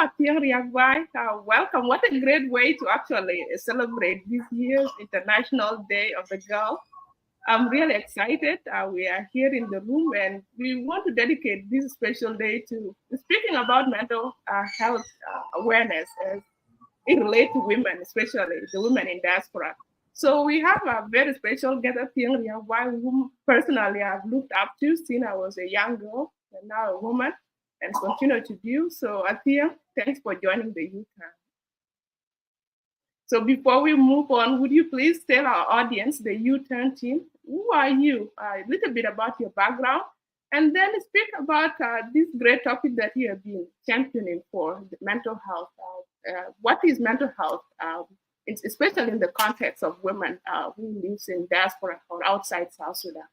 Athieng Riakbai. Welcome. What a great way to actually celebrate this year's International Day of the Girl. I'm really excited. We are here in the room and we want to dedicate this special day to speaking about mental health awareness as it relates to women, especially the women in diaspora. So we have a very special guest, Athieng Riakbai, whom personally I've looked up to since I was a young girl and now a woman and continue to do. So Athieng, thanks for joining the youth. So before we move on, would you please tell our audience, the U-Turn team, who are you? A little bit about your background, and then speak about this great topic that you have been championing for the mental health. What is mental health, especially in the context of women who live in diaspora or outside South Sudan?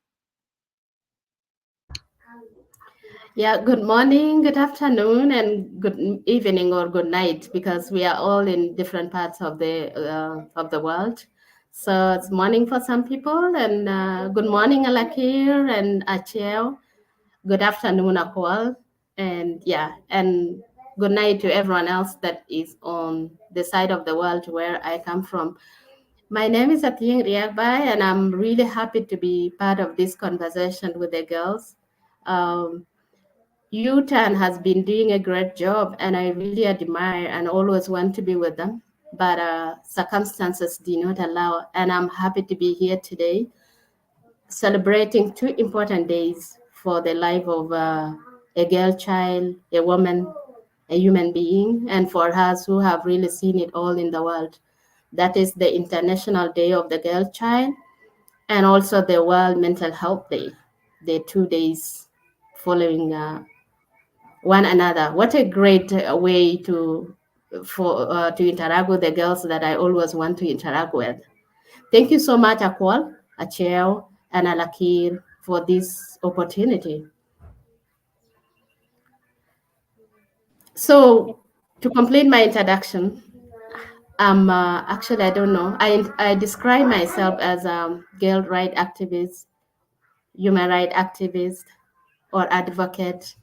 Yeah, good morning, good afternoon, and good evening or good night, because we are all in different parts of the world. So it's morning for some people, and good morning, Alakir and Achel. Good afternoon, Akwal, and and good night to everyone else that is on the side of the world where I come from. My name is Athieng Riakbai, and I'm really happy to be part of this conversation with the girls. Um, UTAN has been doing a great job, and I really admire and always want to be with them. But circumstances do not allow, and I'm happy to be here today, celebrating two important days for the life of a girl child, a woman, a human being, and for us who have really seen it all in the world. That is the International Day of the Girl Child, and also the World Mental Health Day, the 2 days following one another. What a great way to interact with the girls that I always want to interact with. Thank you so much, Akwal, Acheo, and Alakir for this opportunity. So, to complete my introduction, actually, I don't know. I describe myself as a girl right activist, human rights activist, or advocate.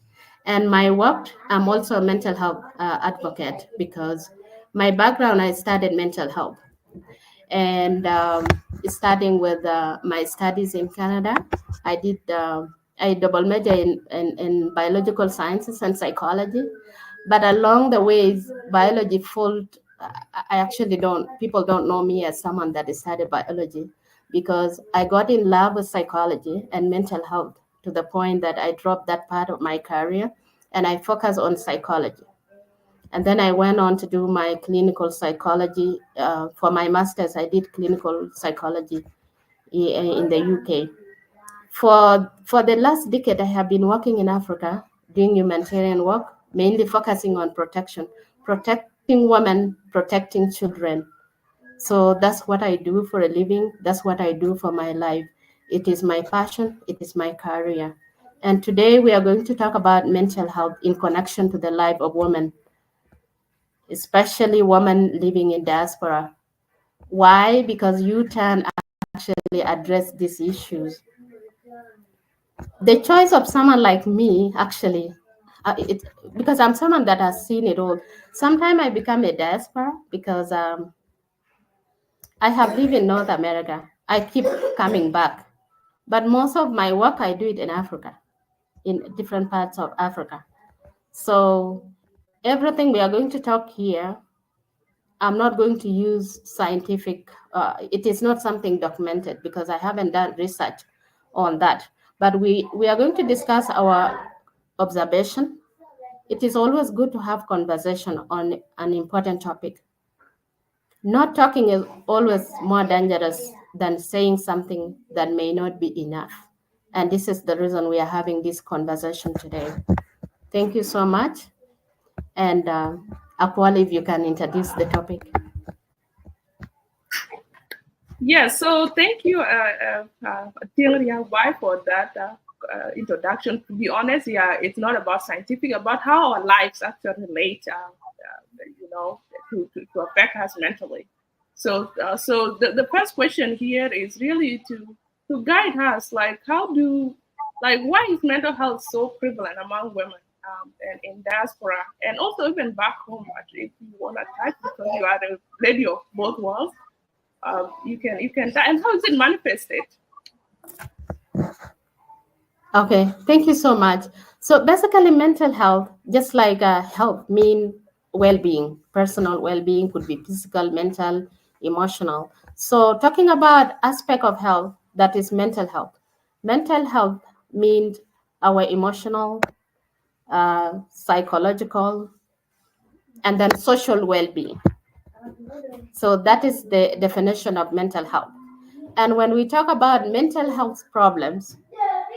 And my work, I'm also a mental health advocate, because my background, I studied mental health. And starting with my studies in Canada, I did I double major in biological sciences and psychology. But along the ways, biology fold. I actually don't. People don't know me as someone that studied biology, because I got in love with psychology and mental health to the point that I dropped that part of my career and I focus on psychology. And then I went on to do my clinical psychology. For my master's, I did clinical psychology in the UK. For the last decade, I have been working in Africa, doing humanitarian work, mainly focusing on protection, protecting women, protecting children. So that's what I do for a living. That's what I do for my life. It is my passion. It is my career. And today we are going to talk about mental health in connection to the life of women, especially women living in diaspora. Why? Because you can actually address these issues. The choice of someone like me, actually, it because I'm someone that has seen it all. Sometimes I become a diaspora because I have lived in North America. I keep coming back, but most of my work I do it in Africa, in different parts of Africa. So everything we are going to talk here, I'm not going to use scientific, it is not something documented because I haven't done research on that. But we are going to discuss our observation. It is always good to have conversation on an important topic. Not talking is always more dangerous than saying something that may not be enough. And this is the reason we are having this conversation today. Thank you so much. And Akwali, if you can introduce the topic. Yeah, so thank you, Athieng, why for that introduction. To be honest, yeah, it's not about scientific, about how our lives actually relate, to affect us mentally. So the first question here is really to guide us, like why is mental health so prevalent among women? and in diaspora, and also even back home. Actually, if you want to touch, because you are the lady of both worlds, you can touch. And how is it manifested? Okay, thank you so much. So basically, mental health, just like health, mean well-being. Personal well-being could be physical, mental, emotional. So talking about aspect of health, that is mental health. Mental health means our emotional, psychological, and then social well-being. So that is the definition of mental health. And when we talk about mental health problems,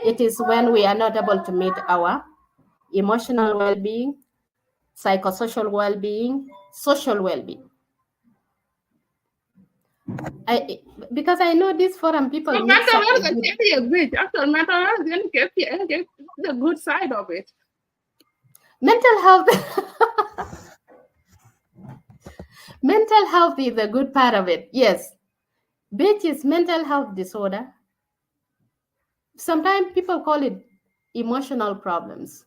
it is when we are not able to meet our emotional well-being, psychosocial well-being, social well-being. I, because I know this forum people So need mental such a health good can be a bit. Actually, mental health can get the good side of it. mental health. Mental health is a good part of it. Yes, which is mental health disorder. Sometimes people call it emotional problems.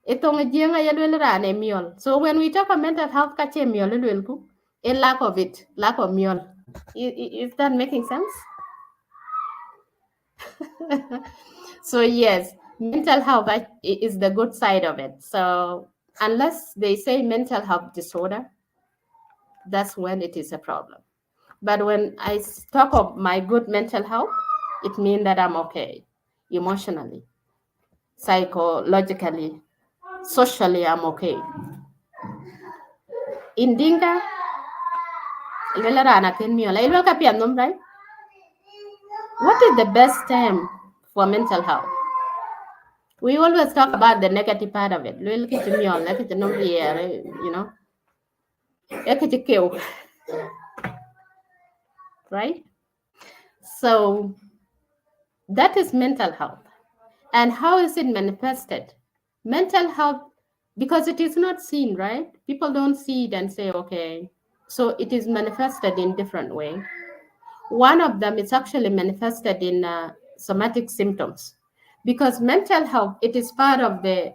Itong jenga yelwel rane miol. So when we talk about mental health, kache miol elwelku, a lack of it, lack of miol. Is that making sense? So yes, mental health is the good side of it. So unless they say mental health disorder, that's when it is a problem. But when I talk of my good mental health, it means that I'm okay emotionally, psychologically, socially, I'm okay. In Dinka, right? What is the best term for mental health? We always talk about the negative part of it. You know, right? So that is mental health. And how is it manifested? Mental health, because it is not seen, right? People don't see it and say, okay. So it is manifested in different way. One of them is actually manifested in somatic symptoms, because mental health, it is part of the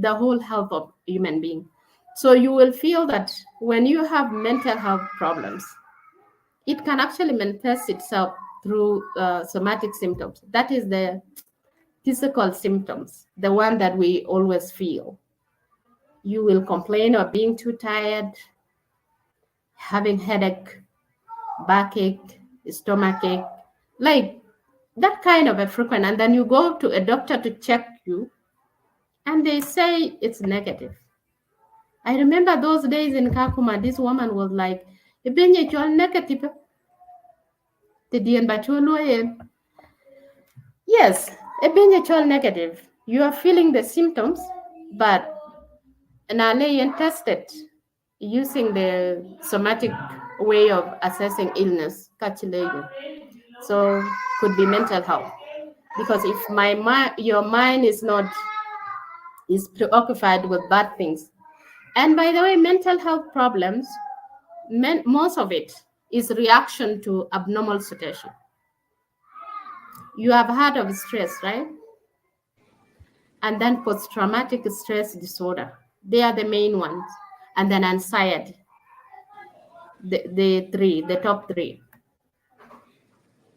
whole health of human being. So you will feel that when you have mental health problems, it can actually manifest itself through somatic symptoms. That is the physical symptoms, the one that we always feel. You will complain of being too tired, having headache, backache, stomachache, like that kind of a frequent. And then you go to a doctor to check you, and they say it's negative. I remember those days in Kakuma, this woman was like, "Ibenye chol negative." The DN. Yes, ibenye chol negative. You are feeling the symptoms, but Naleyan tested using the somatic way of assessing illness, Kachileyo. So could be mental health. Because if your mind is preoccupied with bad things. And by the way, mental health problems, most of it is reaction to abnormal situation. You have heard of stress, right? And then post-traumatic stress disorder. They are the main ones. And then anxiety, the top three.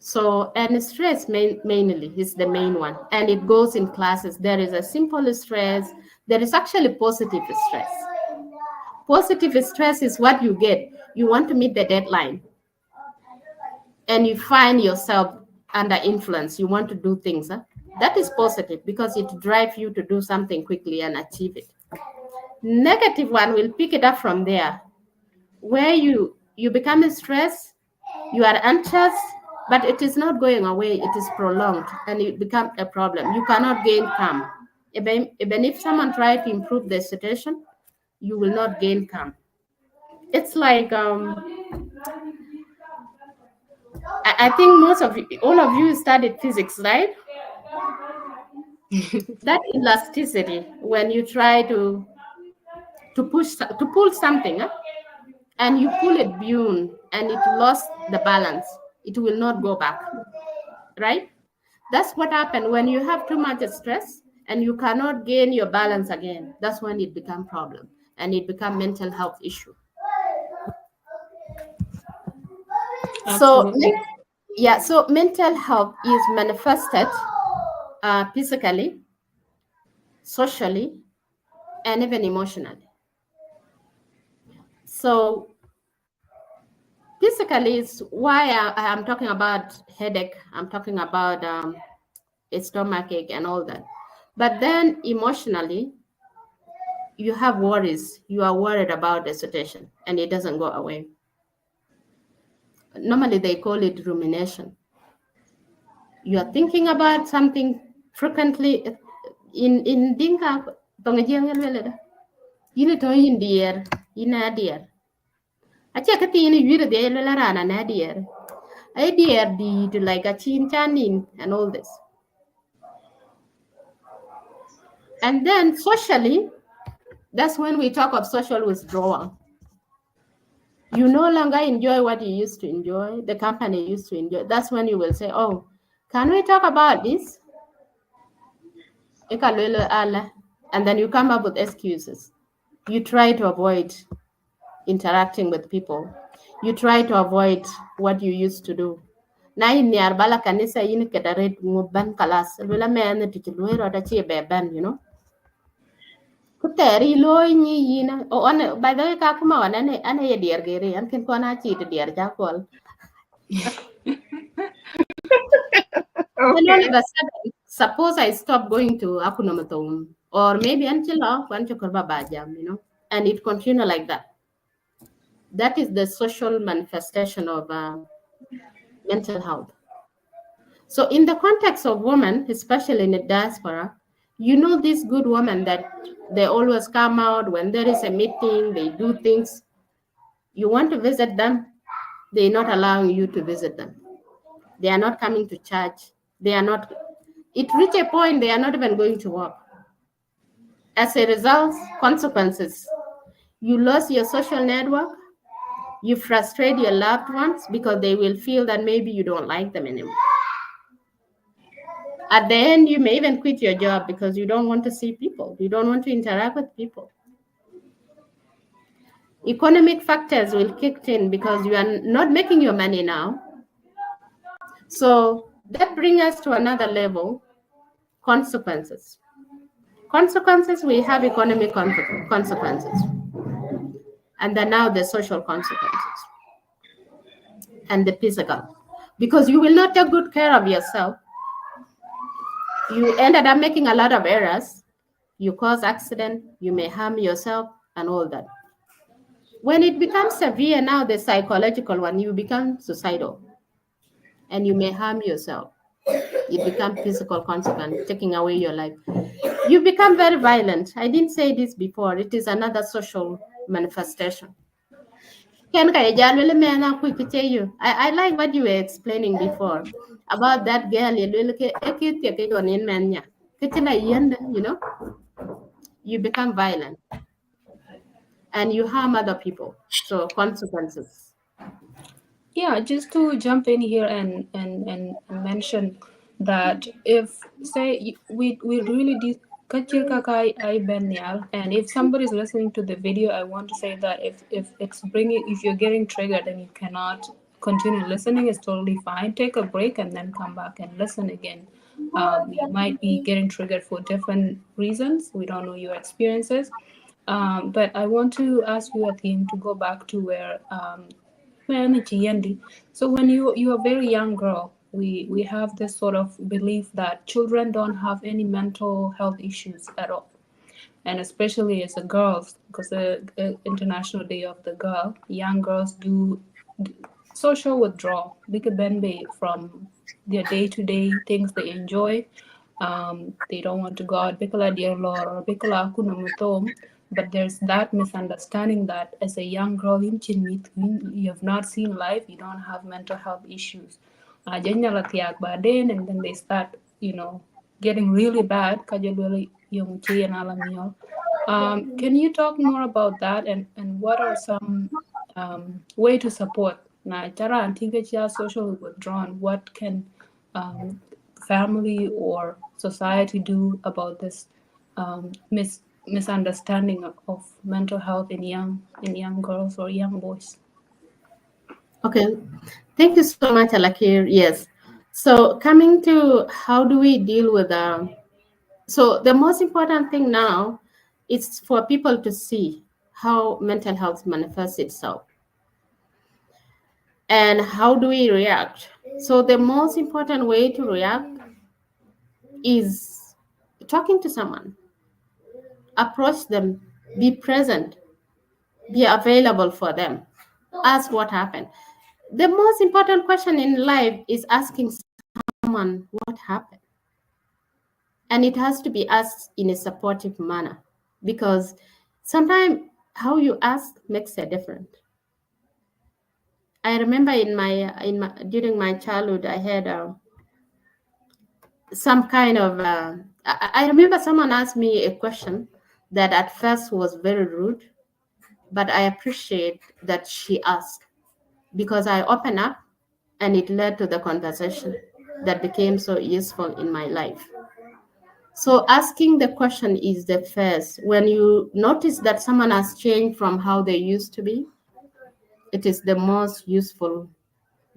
So, and stress mainly is the main one. And it goes in classes. There is a simple stress. There is actually positive stress. Positive stress is what you get. You want to meet the deadline. And you find yourself under influence. You want to do things. Huh? That is positive because it drives you to do something quickly and achieve it. Negative one will pick it up from there, where you become stressed, you are anxious, but it is not going away, it is prolonged, and it becomes a problem. You cannot gain calm. Even if someone tries to improve the situation, you will not gain calm. It's like I think all of you studied physics, right? That elasticity, when you try to pull something, huh? And you pull it beyond and it lost the balance, it will not go back, right? That's what happened when you have too much stress. and you cannot gain your balance again, that's when it become problem and it become mental health issue. So Absolutely. yeah, so mental health is manifested physically, socially, and even emotionally. So physically is why I'm talking about headache, I'm talking about a stomach ache and all that. But then emotionally, you have worries. You are worried about the situation and it doesn't go away. Normally, they call it rumination. You are thinking about something frequently. In Dinka, you to in dear, in a dear. I check a thing you the rana and a dear. I dear did like a chin chanin and all this. And then socially, that's when we talk of social withdrawal. You no longer enjoy what you used to enjoy, the company used to enjoy. That's when you will say, oh, can we talk about this? And then you come up with excuses. You try to avoid interacting with people. You try to avoid what you used to do. Na in niar bala kanisa yin kedaret nguban kalas. Lula me ane tichilwe roda chi beban, you know. Kuteri lo nyi yina. Oh, by the way, kakuma wane ane ye dier gere. An kin kona chi to dier jakol. Then all of Okay. a sudden, suppose I stop going to Akunomatom, or maybe until Kurba Bajam, you know, and it continue like that. That is the social manifestation of mental health. So, in the context of women, especially in the diaspora, you know these good women that they always come out when there is a meeting, they do things. You want to visit them, they're not allowing you to visit them. They are not coming to church. They are not, it reach a point they are not even going to work. As a result, consequences. You lose your social network, you frustrate your loved ones because they will feel that maybe you don't like them anymore. At the end, you may even quit your job because you don't want to see people, you don't want to interact with people. Economic factors will kick in because you are not making your money now. So that brings us to another level, consequences. Consequences, we have economic consequences, and then now the social consequences and the physical. Because you will not take good care of yourself, you ended up making a lot of errors, you cause accident, you may harm yourself and all that. When it becomes severe now, the psychological one, you become suicidal and you may harm yourself. It becomes physical consequence, taking away your life. You become very violent. I didn't say this before. It is another social manifestation. Ken kaya jal wele me na quick to tell you. I like what you were explaining before about that girl. You look at it, on in mania. You know, you become violent and you harm other people. So consequences. Yeah, just to jump in here and mention that if say we really did kachir kakai I benyal, and if somebody is listening to the video, I want to say that if it's bringing, if you're getting triggered and you cannot continue listening, it's totally fine. Take a break and then come back and listen again. You might be getting triggered for different reasons. We don't know your experiences. But I want to ask you, Athene, to go back to where so when you're a very young girl, we have this sort of belief that children don't have any mental health issues at all, and especially as a girls, because the International Day of the Girl, young girls do social withdrawal. They could benefit from their day-to-day things they enjoy. They don't want to go out, bikala dear Lord or bikala kunamutom. But there's that misunderstanding that as a young girl in Chinmit, you have not seen life, you don't have mental health issues. And then they start, getting really bad. Can you talk more about that, and what are some way to support na tara and social withdrawn? What can family or society do about this misunderstanding of mental health in young girls or young boys? Okay, thank you so much, Alakir. Yes. So coming to how do we deal with so the most important thing now is for people to see how mental health manifests itself and how do we react. So the most important way to react is talking to someone, approach them, be present, be available for them, ask what happened. The most important question in life is asking someone what happened. And it has to be asked in a supportive manner because sometimes how you ask makes a difference. I remember during my childhood, I had some kind of. I remember someone asked me a question that at first was very rude, but I appreciate that she asked because I opened up, and it led to the conversation that became so useful in my life. So asking the question is the first. When you notice that someone has changed from how they used to be, it is the most useful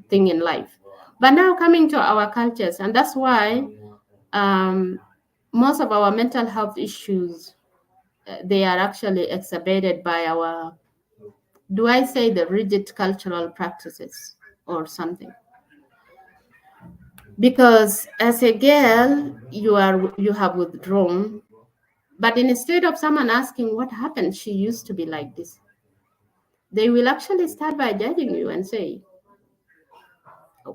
thing in life. But now coming to our cultures, and that's why most of our mental health issues, they are actually exacerbated by our, do I say the rigid cultural practices or something? Because as a girl, you have withdrawn, but instead of someone asking what happened, she used to be like this, they will actually start by judging you and say,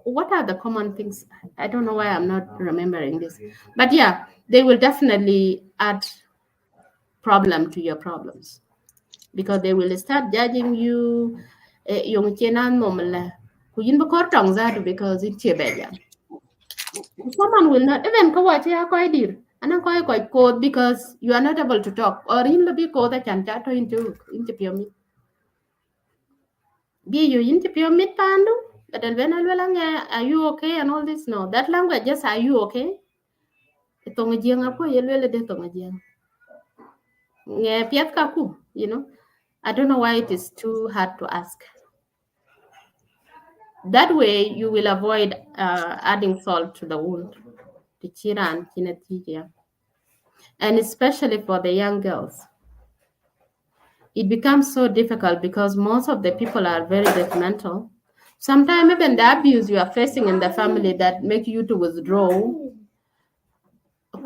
what are the common things? I don't know why I'm not remembering this. But yeah, they will definitely add problem to your problems because they will start judging you. Yung chenan mo mala, kuyin ba ko tong za because it's your bedroom. Someone will not even go watch ya koi dir. Anang koi code because you are not able to talk or in the big code that can chat into pyramid. Be you into pyramid pandu, but then when are you okay and all this? No, that language just are you okay? Itong jeng apa yelwele de tong jeng. Nge piat kaku, you know. I don't know why it is too hard to ask. That way, you will avoid adding salt to the wound. And especially for the young girls, it becomes so difficult because most of the people are very judgmental. Sometimes even the abuse you are facing in the family that make you to withdraw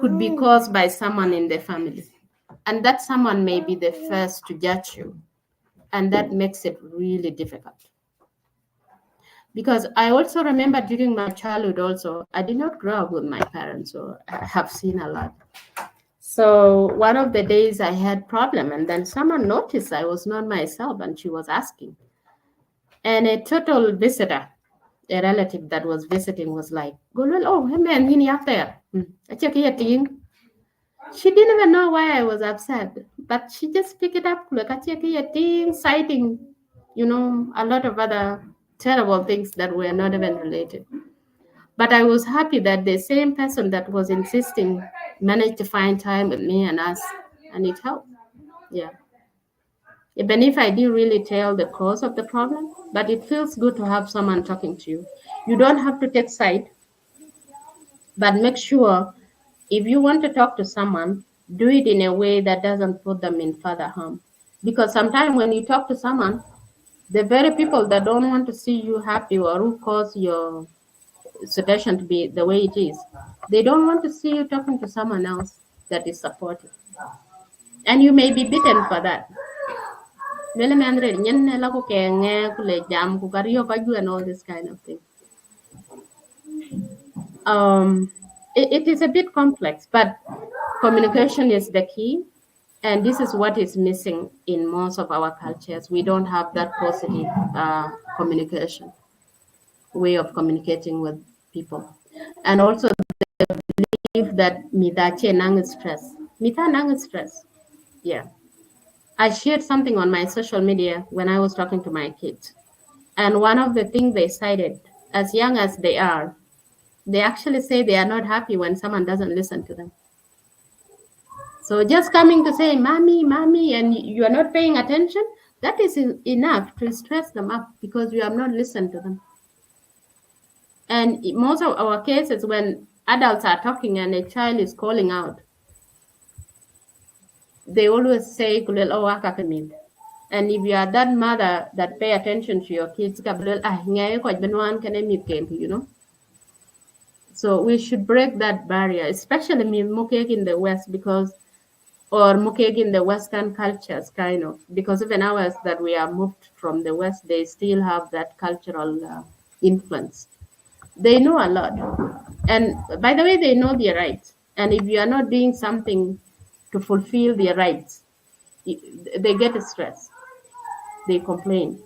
could be caused by someone in the family. And that someone may be the first to judge you. And that makes it really difficult. Because I also remember during my childhood also, I did not grow up with my parents, so I have seen a lot. So one of the days I had problem, and then someone noticed I was not myself, and she was asking. And a total visitor, a relative that was visiting, was like, "Go well, oh, hey man, you up there? I check your thing." She didn't even know why I was upset, but she just picked it up, like I check your thing, citing, a lot of other terrible things that were not even related. But I was happy that the same person that was insisting managed to find time with me and us, and it helped. Yeah. Even if I didn't really tell the cause of the problem, but it feels good to have someone talking to you. You don't have to take side, but make sure if you want to talk to someone, do it in a way that doesn't put them in further harm. Because sometimes when you talk to someone, the very people that don't want to see you happy or who cause your situation to be the way it is, they don't want to see you talking to someone else that is supportive. And you may be beaten for that. And all this kind of thing. It is a bit complex, but communication is the key. And this is what is missing in most of our cultures. We don't have that positive communication, way of communicating with people. And also believe that mitache nang stress. Mita nang stress. Yeah. I shared something on my social media when I was talking to my kids. And one of the things they cited, as young as they are, They actually say they are not happy when someone doesn't listen to them. So just coming to say, mommy, mommy, and you are not paying attention, that is enough to stress them up because you have not listened to them. And most of our cases, when adults are talking and a child is calling out, they always say, and if you are that mother that pay attention to your kids, you know. So we should break that barrier, especially in the West, because or in the Western cultures, kind of, because even ours that we are moved from the West, they still have that cultural influence. They know a lot, and by the way, they know their rights. And if you are not doing something to fulfill their rights, they get stressed. They complain.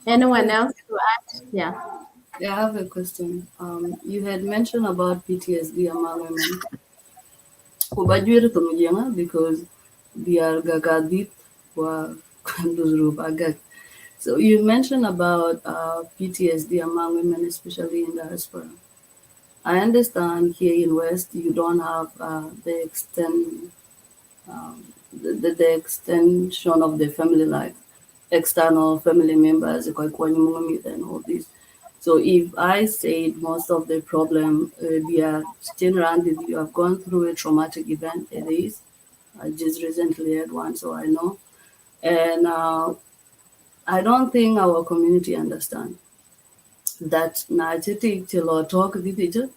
Anyone else to add? Yeah. Yeah, I have a question. You had mentioned about PTSD among women. Because they are gagadit wa agag. So you mentioned about PTSD among women, especially in diaspora. I understand here in West you don't have the the extension of the family life, external family members, and all this. So if I said most of the problem, we are still around, you have gone through a traumatic event, it is. I just recently had one, so I know. And I don't think our community understand that narrative till or talk with each other,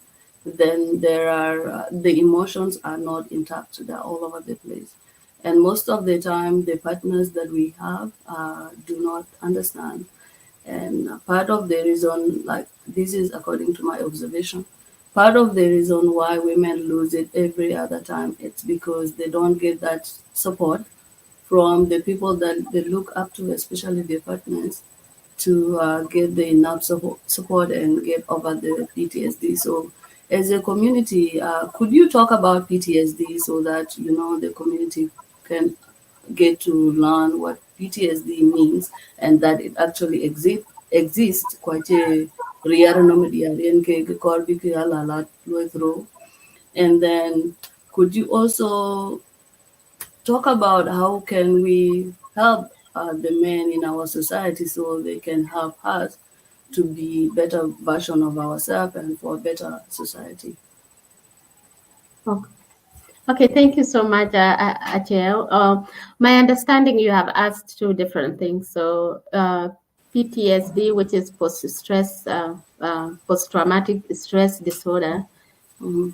then there are the emotions are not intact, they're all over the place. And most of the time the partners that we have do not understand. And part of the reason, like this is according to my observation, part of the reason why women lose it every other time, it's because they don't get that support from the people that they look up to, especially their partners, to get the enough support and get over the PTSD. So, as a community, could you talk about PTSD so that you know the community can get to learn what PTSD means and that it actually exists quite a rare anomaly and then could you also talk about how can we help the men in our society so they can help us to be better version of ourselves and for a better society. Okay, thank you so much, Achel. My understanding, you have asked two different things. So PTSD, which is post-traumatic stress disorder,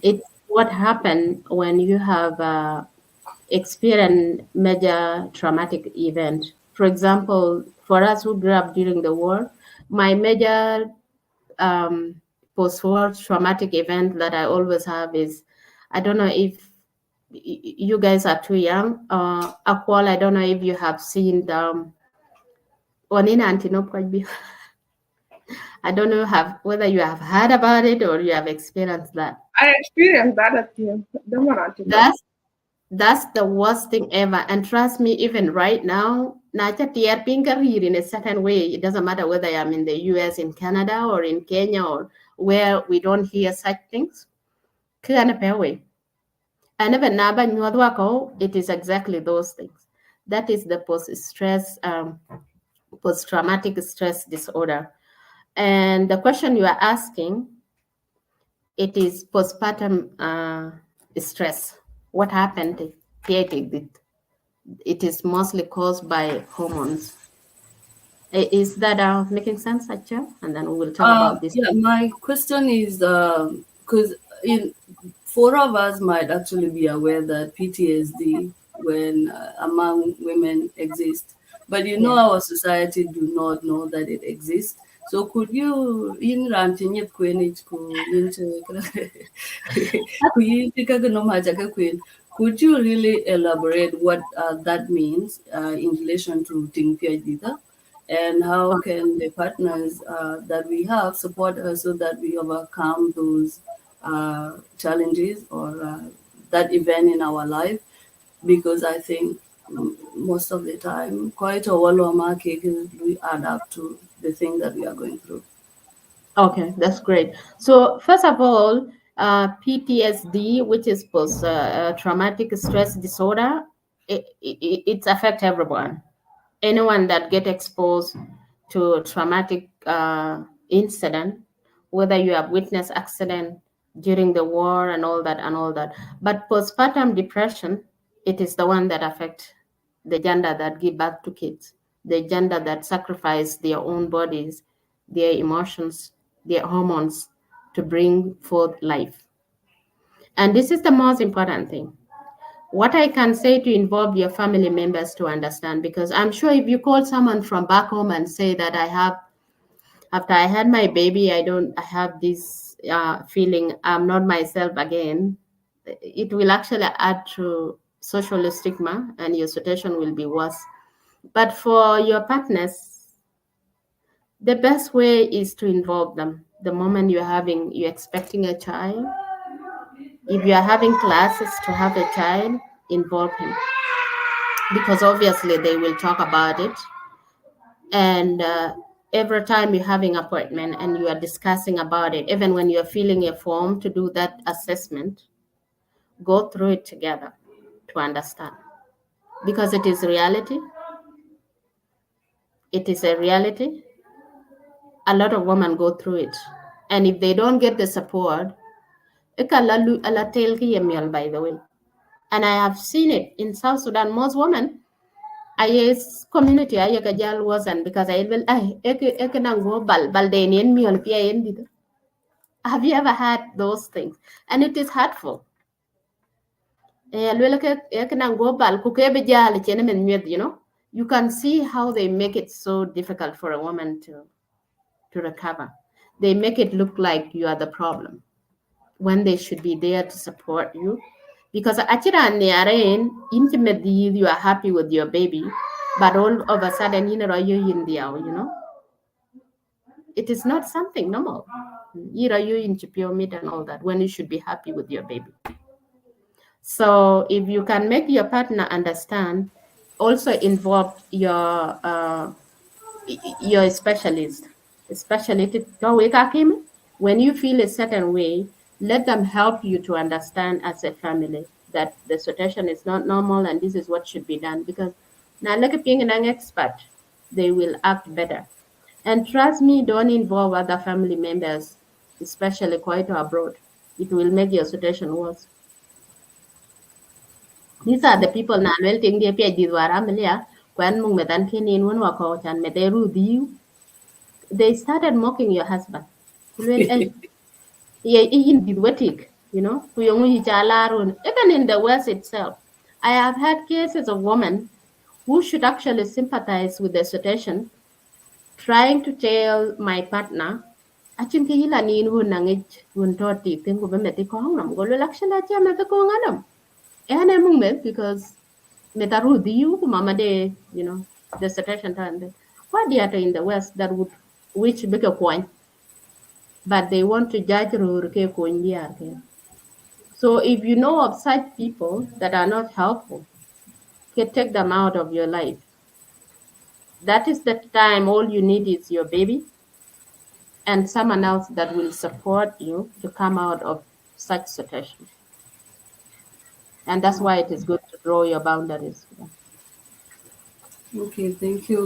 it's what happened when you have experienced major traumatic event. For example, for us who grew up during the war, my major post-war traumatic event that I always have is, I don't know if you guys are too young. Akwal, I don't know if you have seen the Onina Antinopkajbi. I don't know whether you have heard about it or you have experienced that. I experienced that at the That's the worst thing ever. And trust me, even right now, in a certain way, it doesn't matter whether I'm in the US, in Canada, or in Kenya, or where we don't hear such things. And even it is exactly those things. That is the post-traumatic stress disorder. And the question you are asking, it is postpartum stress. What happened? It is mostly caused by hormones. Is that making sense, Acha? And then we will talk about this. Yeah, my question is because in four of us might actually be aware that PTSD when among women exists, but you know our society do not know that it exists. So could you in ranting could you really elaborate what that means in relation to Ting and how can the partners that we have support us so that we overcome those challenges or that event in our life? Because I think most of the time, quite a wall market we adapt to the thing that we are going through. Okay, that's great. So first of all, PTSD, which is post traumatic stress disorder, it affects everyone. Anyone that get exposed to a traumatic incident, whether you have witnessed accident during the war and all that and all that. But postpartum depression, it is the one that affect the gender that give birth to kids, the gender that sacrifice their own bodies, their emotions, their hormones to bring forth life. And this is the most important thing. What I can say to involve your family members to understand, because I'm sure if you call someone from back home and say that I have, after I had my baby, I have this feeling I'm not myself again, it will actually add to social stigma and your situation will be worse. But for your partners, the best way is to involve them. The moment you're expecting a child, if you are having classes to have a child, involve him because obviously they will talk about it. And every time you're having appointment and you are discussing about it, even when you're filling a form to do that assessment, go through it together to understand because it is reality. It is a reality. A lot of women go through it, and if they don't get the support, it can ala tail ki yemiol, by the way. And I have seen it in South Sudan. Most women, I community I kajal wasn't because I will I go bal de nien miol pia yen. Have you ever had those things? And it is hurtful. You know, you can see how they make it so difficult for a woman to recover. They make it look like you are the problem when they should be there to support you. Because intimately you are happy with your baby, but all of a sudden, you know, it is not something normal. You in pure meat and all that when you should be happy with your baby. So if you can make your partner understand, also involve your specialist, especially when you feel a certain way, let them help you to understand as a family that the situation is not normal and this is what should be done. Because now, like being an expert, they will act better. And trust me, don't involve other family members, especially quite abroad. It will make your situation worse. These are the people na lwel ting dia pia didwara milia kwen mung medan kinin won wako chan me they rude you. They started mocking your husband. Lwel eh ye in didwatik, you know, kuyongu hichalarun. Even in the West itself, I have had cases of women who should actually sympathize with the situation, trying to tell my partner, achin ke hila ni wun nangich wun toti tingu be meti ko hang nam go lwel actually acha me ko nganam. Ene mung me because metaru diu mama de, you know, the situation time. What they are in the West that would which big a point, but they want to judge Rur ke Konya. So if you know of such people that are not helpful, can take them out of your life. That is the time all you need is your baby and someone else that will support you to come out of such situation. And that's why it is good to draw your boundaries. Okay, thank you,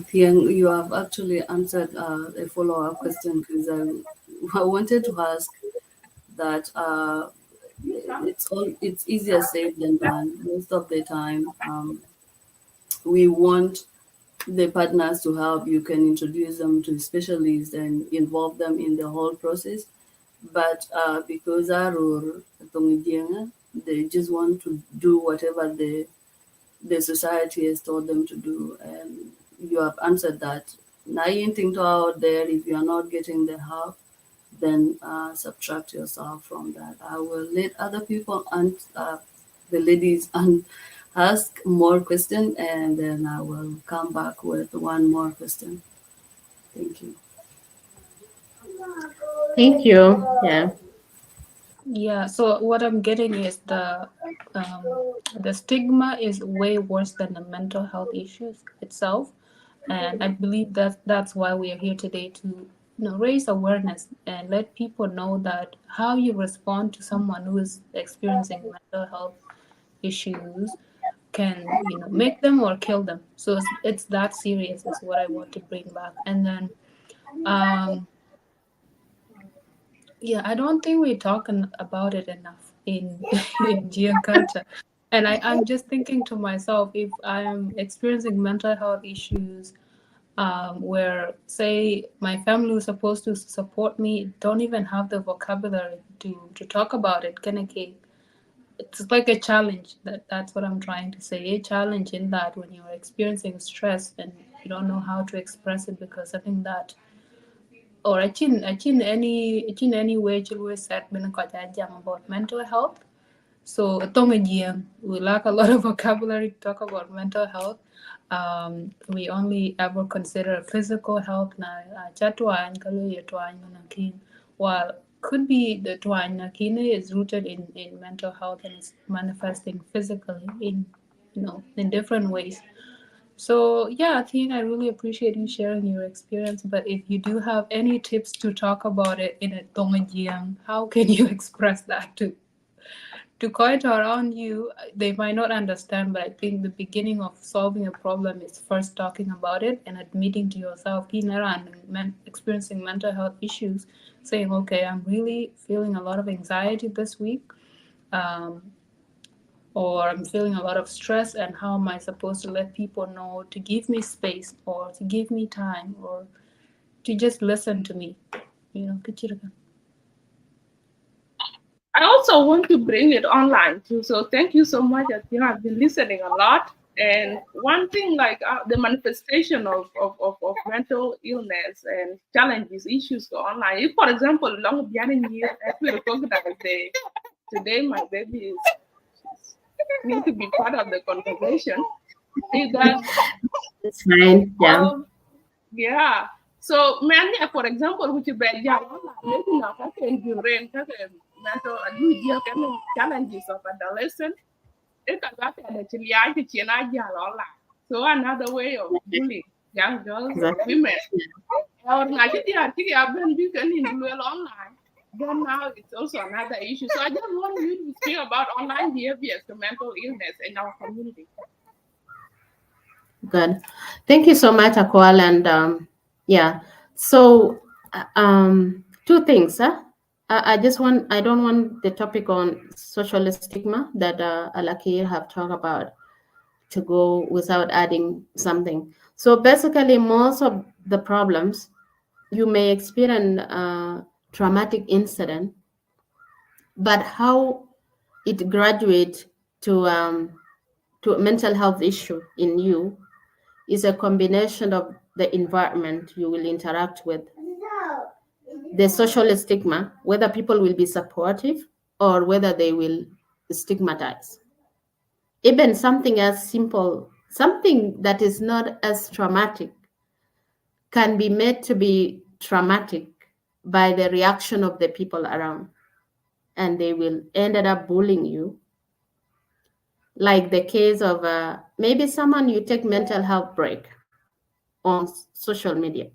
Thieng. You have actually answered a follow-up question because I wanted to ask that it's easier said than done. Most of the time, we want the partners to help. You can introduce them to specialists and involve them in the whole process. But because they just want to do whatever the society has told them to do, and you have answered that. Anything to out there, if you are not getting the help, then subtract yourself from that. I will let other people and the ladies and ask more questions, and then I will come back with one more question. Thank you. Thank you. Yeah. Yeah, so what I'm getting is the stigma is way worse than the mental health issues itself, and I believe that that's why we are here today to raise awareness and let people know that how you respond to someone who is experiencing mental health issues can make them or kill them. So it's that serious is what I want to bring back. And then um yeah, I don't think we're talking about it enough in in Jian culture. And I'm just thinking to myself, if I'm experiencing mental health issues, where say my family who's supposed to support me don't even have the vocabulary to talk about it, can I it's like a challenge. That's what I'm trying to say. A challenge in that when you're experiencing stress and you don't know how to express it, because I think that or I think any way to always set been about mental health. So we lack a lot of vocabulary to talk about mental health. We only ever consider physical health na chatwan kalu yatwan nakin, while could be the twan nakin is rooted in mental health and it's manifesting physically in in different ways. So yeah, I think I really appreciate you sharing your experience. But if you do have any tips to talk about it in a Tongajiang, how can you express that to quite around you? They might not understand, but I think the beginning of solving a problem is first talking about it and admitting to yourself, "Kinara, and experiencing mental health issues, saying, okay, I'm really feeling a lot of anxiety this week. Um, or I'm feeling a lot of stress, and how am I supposed to let people know to give me space or to give me time or to just listen to me? Kachirika. I also want to bring it online too. So thank you so much. I think I've been listening a lot. And one thing like the manifestation of mental illness and challenges, issues go online. If, for example, long behind years, as we recognize today my baby is need to be part of the conversation. Is that It's fine. Yeah. yeah. So many, for example, which is bad, yeah, maybe now can be rain, mental challenges of adolescent. It can be actually I can so another way of bullying young girls and Exactly. women. Or actually I've been online. Then now it's also another issue. So I just want you to speak about online behaviors to mental illness in our community. Good. Thank you so much, Akwal. And yeah, so two things. I don't want the topic on social stigma that Alakir have talked about to go without adding something. So basically, most of the problems you may experience traumatic incident, but how it graduates to a mental health issue in you is a combination of the environment you will interact with, the social stigma, whether people will be supportive or whether they will stigmatize. Even something as simple, something that is not as traumatic, can be made to be traumatic by the reaction of the people around, and they will ended up bullying you. Like the case of maybe someone you take mental health break on social media.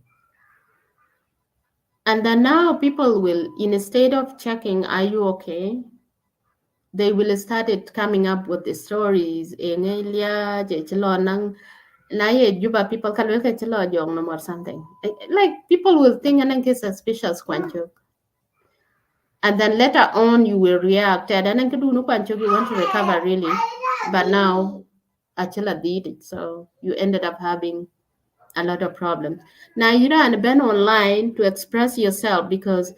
And then now people will, instead of checking, are you okay? They will start it coming up with the stories. Juba people can look at or something. Like people will think and get suspicious. And then later on you will react. And then you want to recover really. But now actually did it. So you ended up having a lot of problems. Now you don't been online to express yourself because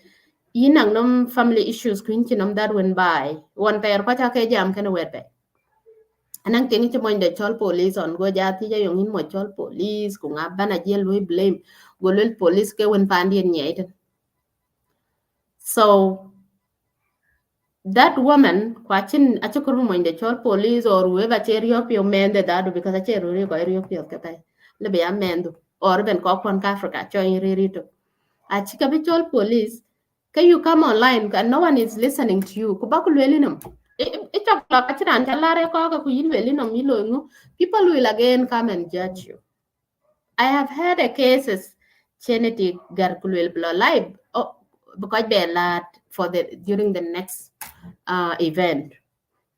yinang nom family issues kunchi nom that went by one pair pacha ke jam kana wet anang tingi che moin de chol police on go jati ja yung in mo chol police ku ngabana je lui blame go lul police ke wen pandien nyait. So that woman kwachin achukuru moin de chol police or whoever cher yop yo men de dadu because acher ri go ri yop yo kata le be amendu or ben ko kon ka africa cho ri to achika be chol police Can you come online and no one is listening to you? People will again come and judge you. I have heard a cases genetic garkulwel live because they lad for the during the next event.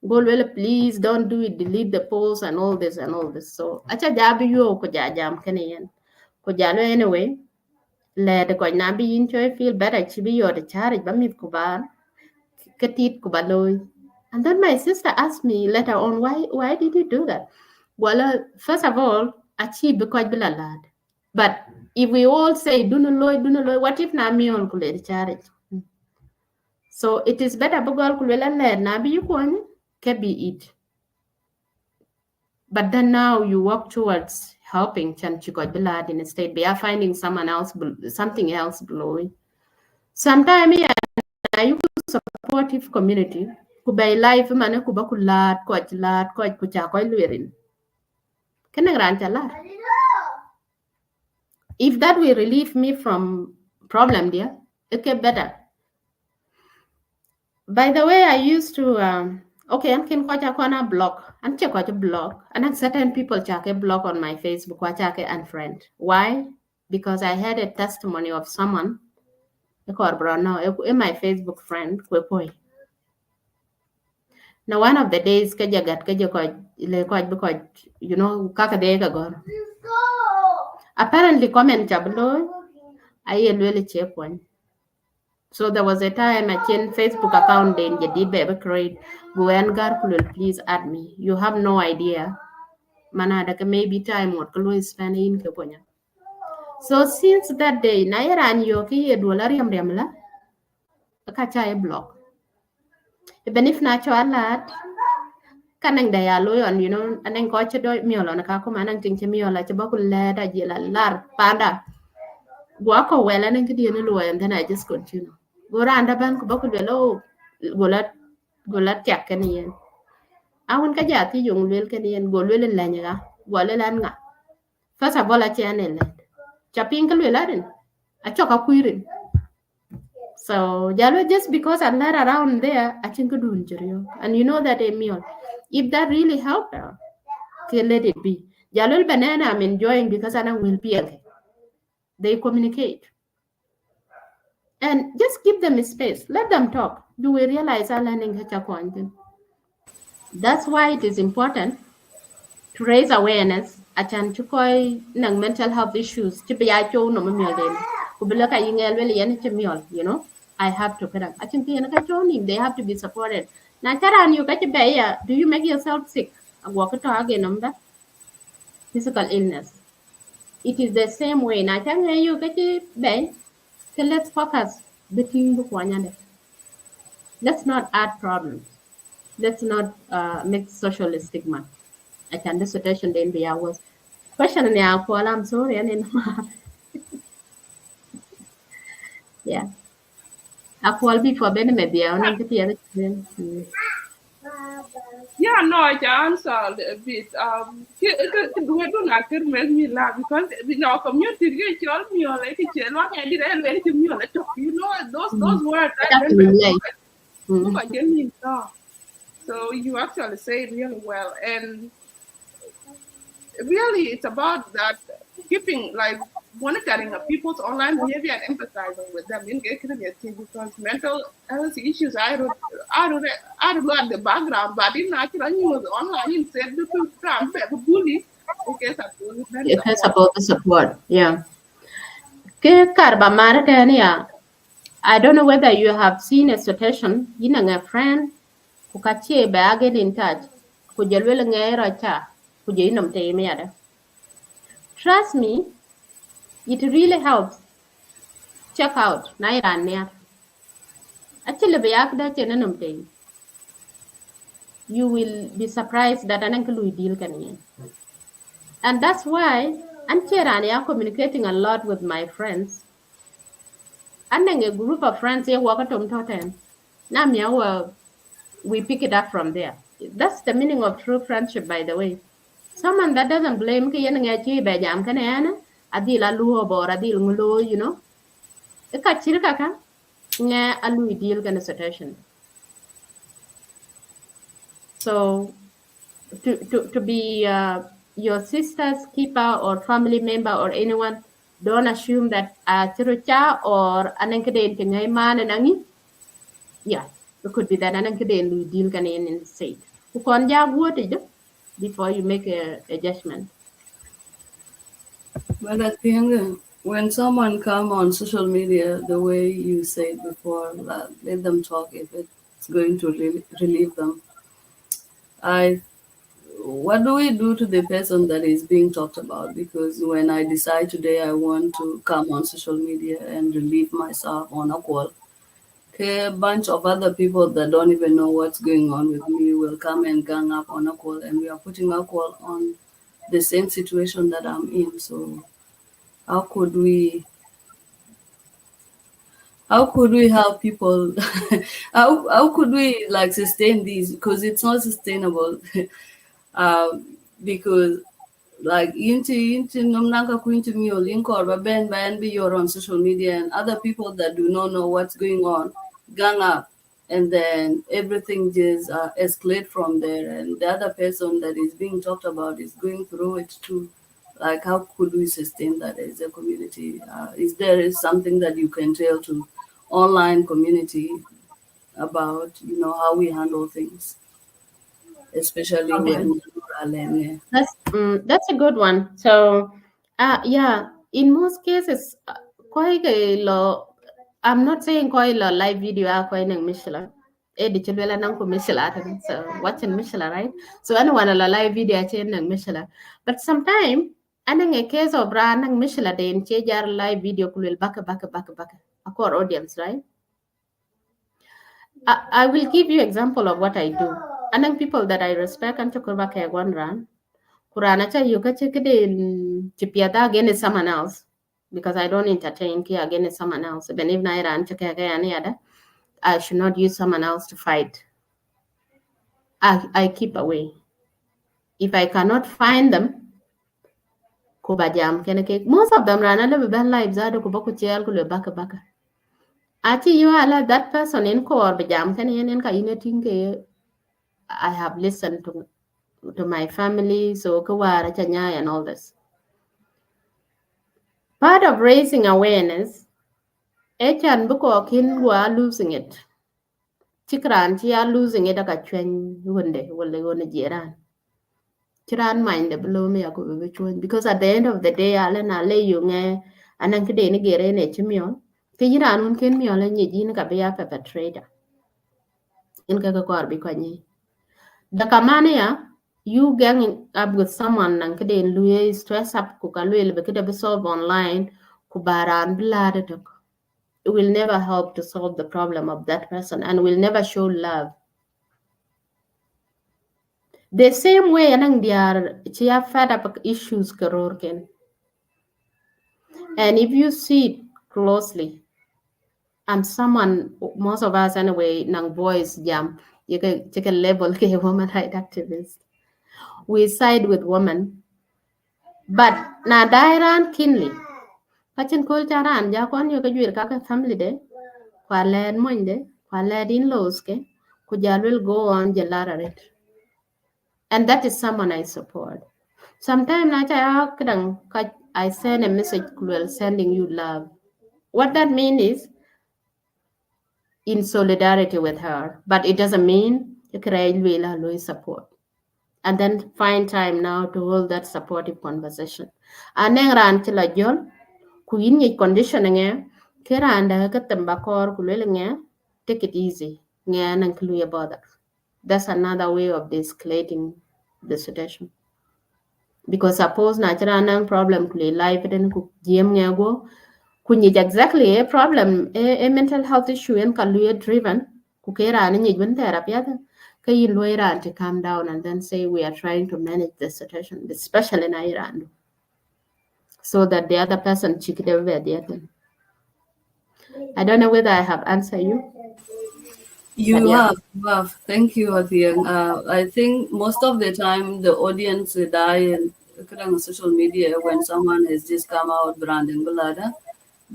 Golwel, please don't do it, delete the post and all this and all this. So acha jabi yo ko jam kene ko jalo anyway. Le de ko nabi in choy feel better chibi yo the charge ba mit kubar katit kubaloy. And then my sister asked me later on, why did you do that? Well, first of all, achieve because bila lad. But if we all say do no loy, what if na mi on kule charge? So it is better bugol kule la na bi you can be it. But then now you work towards helping Chan Chikot Bilad in a state. They are finding something else blowing. Sometimes you could supportive community. Could be life man kuba kulat, coach kucha koi lurin. Can I grant a lot? If that will relieve me from problem dear, it get better. By the way, I used to okay, I can watch a blog. And check out a blog. And then certain people check a blog on my Facebook, watch and friend. Why? Because I had a testimony of someone in my Facebook friend. Now one of the days because apparently comment jablo I really check one. So there was a time I changed Facebook account then you did baby create please add me. You have no idea. Manada maybe time what spend in Keponya. So since that day, Nairan Yoki Edwalariam Remla, a kacha block. Even if natural lad, kanang dayalo on and then coach a meal on a kakuman and think to me like a buckle lad, a jilla lar, panda. Walk well and then I just continue. Go round the bank, buckle below, go let jack any. I won't kajati young will can go will and lanya, Walanga. First of all, a channel. Chapping Kalularin. A chock a queering. So Jalo just because I'm not around there, I think do injury. And you know that Emil. If that really helped her, okay, let it be. Jalul banana I'm enjoying because I will be okay. They communicate. And just give them a space. Let them talk. You will realize I'm learning content. That's why it is important to raise awareness. Achan chukoi nang mental health issues. Chibiacho no mamiol. Kubilaka yingel really any you know. I have to put up. I think they have to be supported. Now, you do you make yourself sick? I walk to again number physical illness. It is the same way. Now, you let's focus the team. Let's not add problems. Let's not make social stigma. I can dissertation then be hours. Question now, Paul, I'm sorry, and yeah. I will be for benefit. Yeah, no, I can answer a bit. We do not make me laugh because in our community, you told me like you know those words I didn't So you actually say it really well, and really it's about that keeping like monitoring of people's online behavior and empathizing with them in because mental health issues I don't know at the background, but in actually news online in said the bully. Okay, it's about the support. Yeah. I don't know whether you have seen a situation in a friend who kache ba get in touch kujelwele ngero cha kujeinam te trust me, it really helps. Check out Nairania. Actually, you will be surprised that an uncle will deal can. And that's why I'm communicating a lot with my friends. And then a group of friends here work at Totem. Now we pick it up from there. That's the meaning of true friendship, by the way. Someone that doesn't blame adila luo bor adil ngulo, you know. nga alu deal kind of situation. So to be your sister's keeper or family member or anyone, don't assume that chirucha or anankade in man and angi. Yeah, it could be that anankade lu deal can in state. Ukonja what before you make a judgment. But I think when someone come on social media, the way you said before, let them talk if it's going to relieve them. I What do we do to the person that is being talked about? Because when I decide today I want to come on social media and relieve myself on a call, okay, a bunch of other people that don't even know what's going on with me will come and gang up on a call, and we are putting a call on the same situation that I'm in. So how could we how could we help people? How could we like sustain these? Because it's not sustainable. Because like into nomnanga into me or link or ben be you're on social media and other people that do not know what's going on gang up, and then everything just escalate from there, and the other person that is being talked about is going through it too. Like how could we sustain that as a community? Is there is something that you can tell to online community about how we handle things, especially Okay. when rural. That's a good one. So, yeah, in most cases, quite a law. I'm not saying quite a live video are quite a Michelin. Edit well and uncle Michelin. So watching Michelin, right? So anyone a live video chain and Michelin. But sometimes, and in a case of brand and Michelin, they in change our live video could back a core audience, right? I will give you example of what I do. And then people that I respect and to go back one run. Kurana cha you ka in chipiata against someone else because I don't entertain ki against someone else. Even if I ran cha any other, I should not use someone else to fight. I keep away. If I cannot find them, kuba jam kene ke most of them rana le ben lives are kuba ku chel ku le baka. Achi you ala that person in core be jam kene yen ka ine tinge I have listened to my family so kawara chanya and all this. Part of raising awareness Echan buko kin wa losing it. Chikran chi are losing it aka chwen wunde wale wone jiran. Chiran mind the below me ako bebe because at the end of the day ale na le yung anang kide ni gere ne chimion. Kijiran un ken mi ole nyi jin ka be ya perpetrator. In ka kor bi kwanyi. The kamane ya you gang up with someone nang kide luye stress up ku ka luye be kide be solve online ku baran blada tok. It will never help to solve the problem of that person and will never show love. The same way, anang diar chia fed up issues karorken. And if you see it closely, and someone, most of us anyway, nang boys jam, you can take a label ke woman right activist. We side with women, but na dairan kinly. Kachin kul charan ja kon yo ka juir kaka family de, kwa led moinde, kwa led in-laws ke, kuja will go on jalara it. And that is someone I support. Sometimes I send a message sending you love. What that means is in solidarity with her, but it doesn't mean you can support. And then find time now to hold that supportive conversation. And then ran till a john, kuyin conditioning kiranda katambakor kulele take it easy. Ngan and clear bother. That's another way of de-escalating the situation. Because suppose natural nang problem kule life then ku gm ngago kunyij exactly a problem a mental health issue and kaluye driven ku kera ni nyij when therapy kayin loira to calm down and then say we are trying to manage the situation especially in Iran so that the other person chikide the other. I don't know whether I have answered you but You yeah. have, you have. Thank you, Athieng. I think most of the time the audience die and on social media when someone has just come out branding Bulada.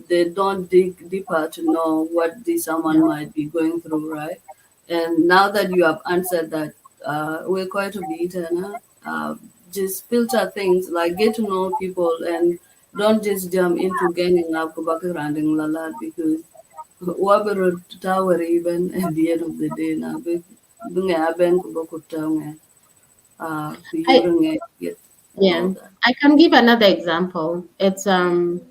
they don't dig deeper to know what this someone might be going through, right? And now that you have answered that, we're quite a bit, and just filter things, like get to know people, and don't just jump into ganging up running lala, because wabero tower even at the end of the day now. Bunga aben kubako town, I get Yeah, all that. I can give another example. It's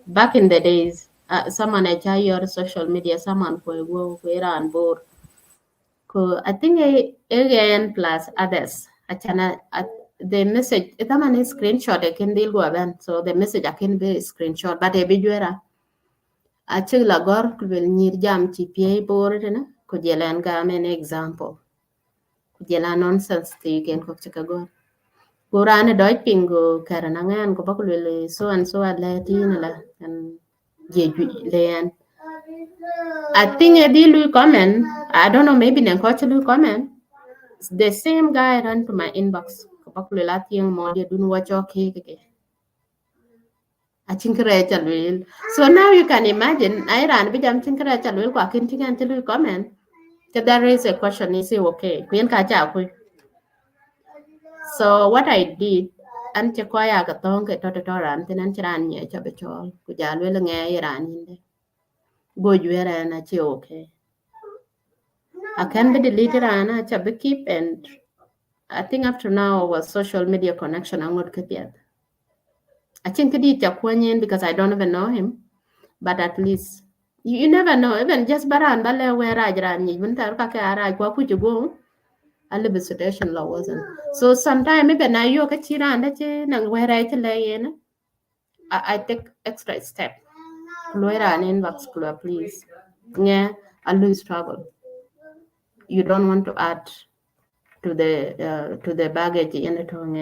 back in the days, someone at your social media, someone who were on board. I think AN plus others. The message it's a screenshot I can deal with them. So the message I can be screenshot, but a bit a chilla gor will need jam TPA board could yell an example. Could yell nonsense thing and cook Kurane doj pingo karana ngan ko bakulele so and so ala tin la and jeju leyan. I think a deal comment. I don't know, maybe then coach will comment. The same guy ran to my inbox. Ko bakulele ting mo dia dun watch okay ke. I think Rachel will. So now you can imagine I ran bi jam think Rachel will ko akin tingan tilu comment. So that raise a question is it okay? Kuyen ka cha ku. So what I did, an che kwaya ka tong ke to ran tin an chiran nye cha be chol ku ja le nge ran inde go jwere na che okay. I can be deleted ran cha be keep, and I think after now our social media connection I'm not keep yet. I think it cha kwanyen because I don't even know him, but at least you never know, even just baran bale where I ran ni bin tar ka ka ara kwa ku go a little situation law wasn't. So sometimes even na yo ka chira anda che nang where I tell I take extra step. Kulwera and inbox kulwa, please. Yeah, I lose trouble. You don't want to add to the baggage in the tongue,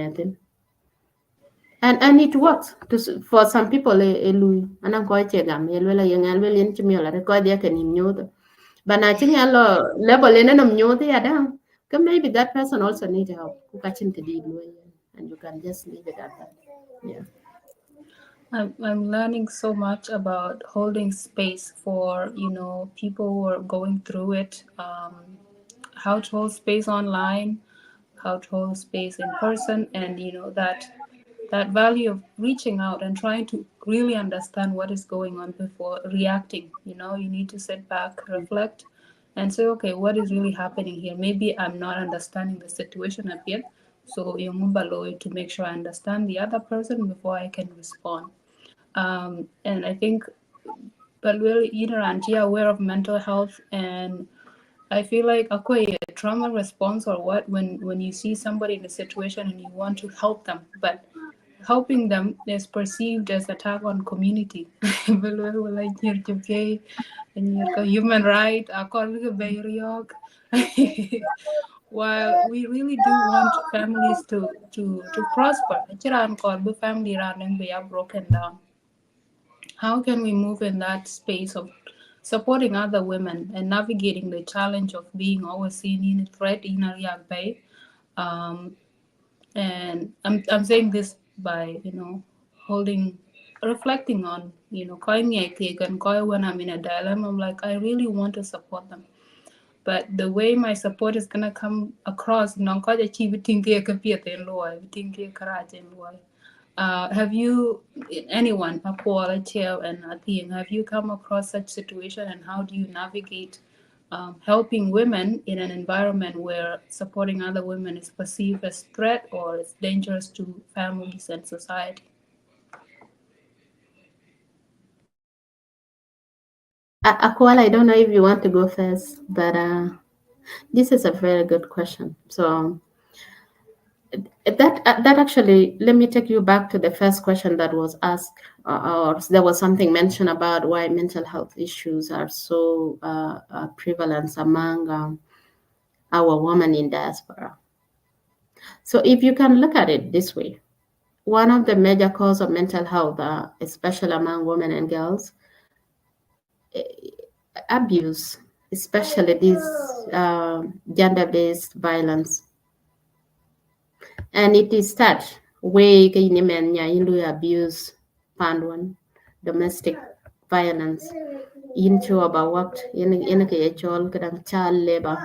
and it works for some people. Lui and I'm quite gam. Yelwela young and will intimate record the can him. But I think a level in them knew the other. Maybe that person also need help. Who catching the deal, and you can just leave it at that. Yeah. I'm learning so much about holding space for people who are going through it, how to hold space online, how to hold space in person, and that value of reaching out and trying to really understand what is going on before reacting. You need to sit back, reflect, and say, okay, what is really happening here? Maybe I'm not understanding the situation a bit, so you move below to make sure I understand the other person before I can respond. And I think, but really, aren't you aware of mental health? And I feel like a trauma response or what when you see somebody in a situation and you want to help them, but helping them is perceived as attack on community. Like and you're human right, while we really do want families to prosper. Family running they are broken down. How can we move in that space of supporting other women and navigating the challenge of being always seen in a threat in a Riakbai? Um, and I'm saying this by holding, reflecting on calling me a cake and call when I'm in a dilemma. I'm like, I really want to support them, but the way my support is gonna come across, have you, anyone, Paul, Chair, and Athieng, have you come across such situation, and how do you navigate helping women in an environment where supporting other women is perceived as threat or is dangerous to families and society? Akwal, I don't know if you want to go first, but this is a very good question. So that actually, let me take you back to the first question that was asked, or there was something mentioned about why mental health issues are so prevalent among our women in diaspora. So if you can look at it this way, one of the major causes of mental health, especially among women and girls, abuse, especially this gender-based violence. And it is that way in men abuse pandwan, domestic violence into about what in child labor.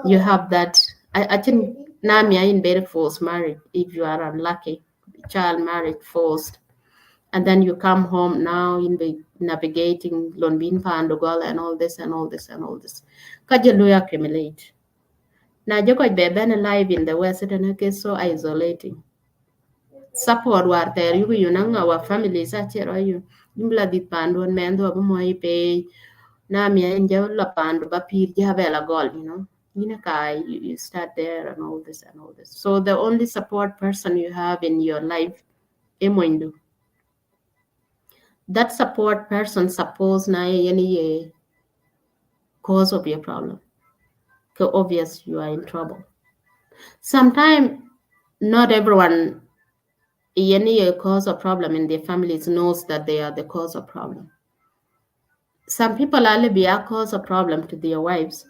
You have that. I think Namia in very forced marriage if you are unlucky, child marriage forced, and then you come home now in the navigating Lonbin Pandogal and all this and all this and all this. Kajalu accumulate. Now you got been alive in the West and it's so isolating. Support war there you know our families are you imbla dit pandu mendo abo mo pay na mi enjo la pandu ba pir ja bela gol you start there and all this and all this. So the only support person you have in your life emoindu. That support person suppose na any cause of your problem. So obvious you are in trouble. Sometimes not everyone any cause of problem in their families knows that they are the cause of problem. Some people only be a cause of problem to their wives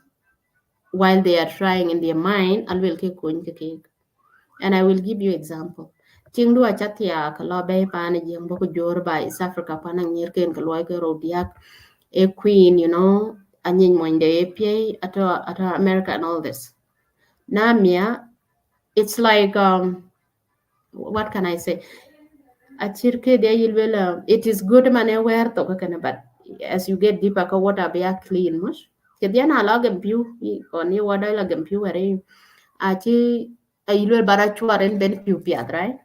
while they are trying in their mind and will keep going to cake. And I will give you example. Ting a chatia kala bay pan jing boku jor by East Africa panang yirken kalwaike rodiak a queen, anyin moinde APA at America and all this. Namia, it's like what can I say? Achirke de yilwela it is good man aware to kana but as you get deeper ka water be clean mush ke diana lagam piu kon ni wada lagam piu are achi ayilwel bara chuaren ben piu piat, right?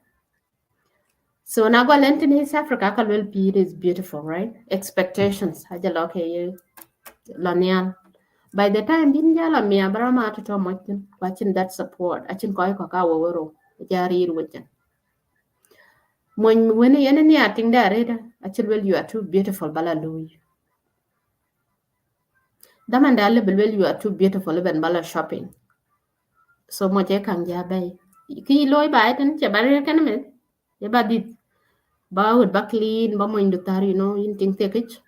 So now go lenten East Africa ka wel pi is beautiful, right? Expectations haja loke ye lanian by the time bin jala mi abra ma to motin watching that support achin ko ka woro jari rujan. When any acting there, actually, you are too beautiful, Bala Louis. Damanda level, you are too beautiful, even Bala shopping. So much I can jabay. Ki loy by it and Jabari can make. Yabadit. Bow back clean, Bamo in the tar, in think take it.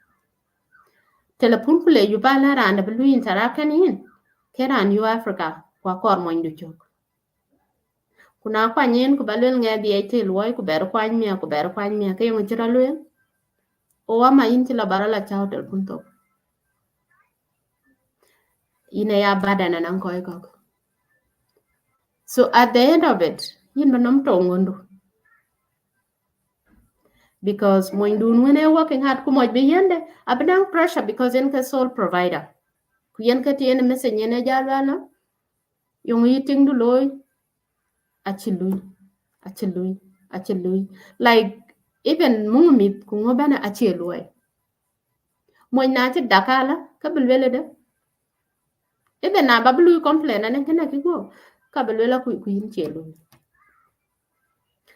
Telepunkule, you bala and a blue in Tarakan in. Keran, you Africa, Quakor mo in the joke. Kuna kwa nyen ku balwel nge di ete loy ku ber kwa mia ku ber kwa mia ke yung chira lwel. O wa ma yin la bara la chao tel punto. Ine ya bada na nang koy kok. So at the end of it, yin manam to ngondu. Because moindun when I working hard kumoy be yende, abdang pressure because yen ka sole provider. Ku yen ka tien message yene jalwana. Yung eating du loy achilui, achilui, achilui. Like even mungumit kungobana achilui. Moy na ti dakala kabulwele de. Even na bablu complain and kana kigo kabulwela ku yin chelu.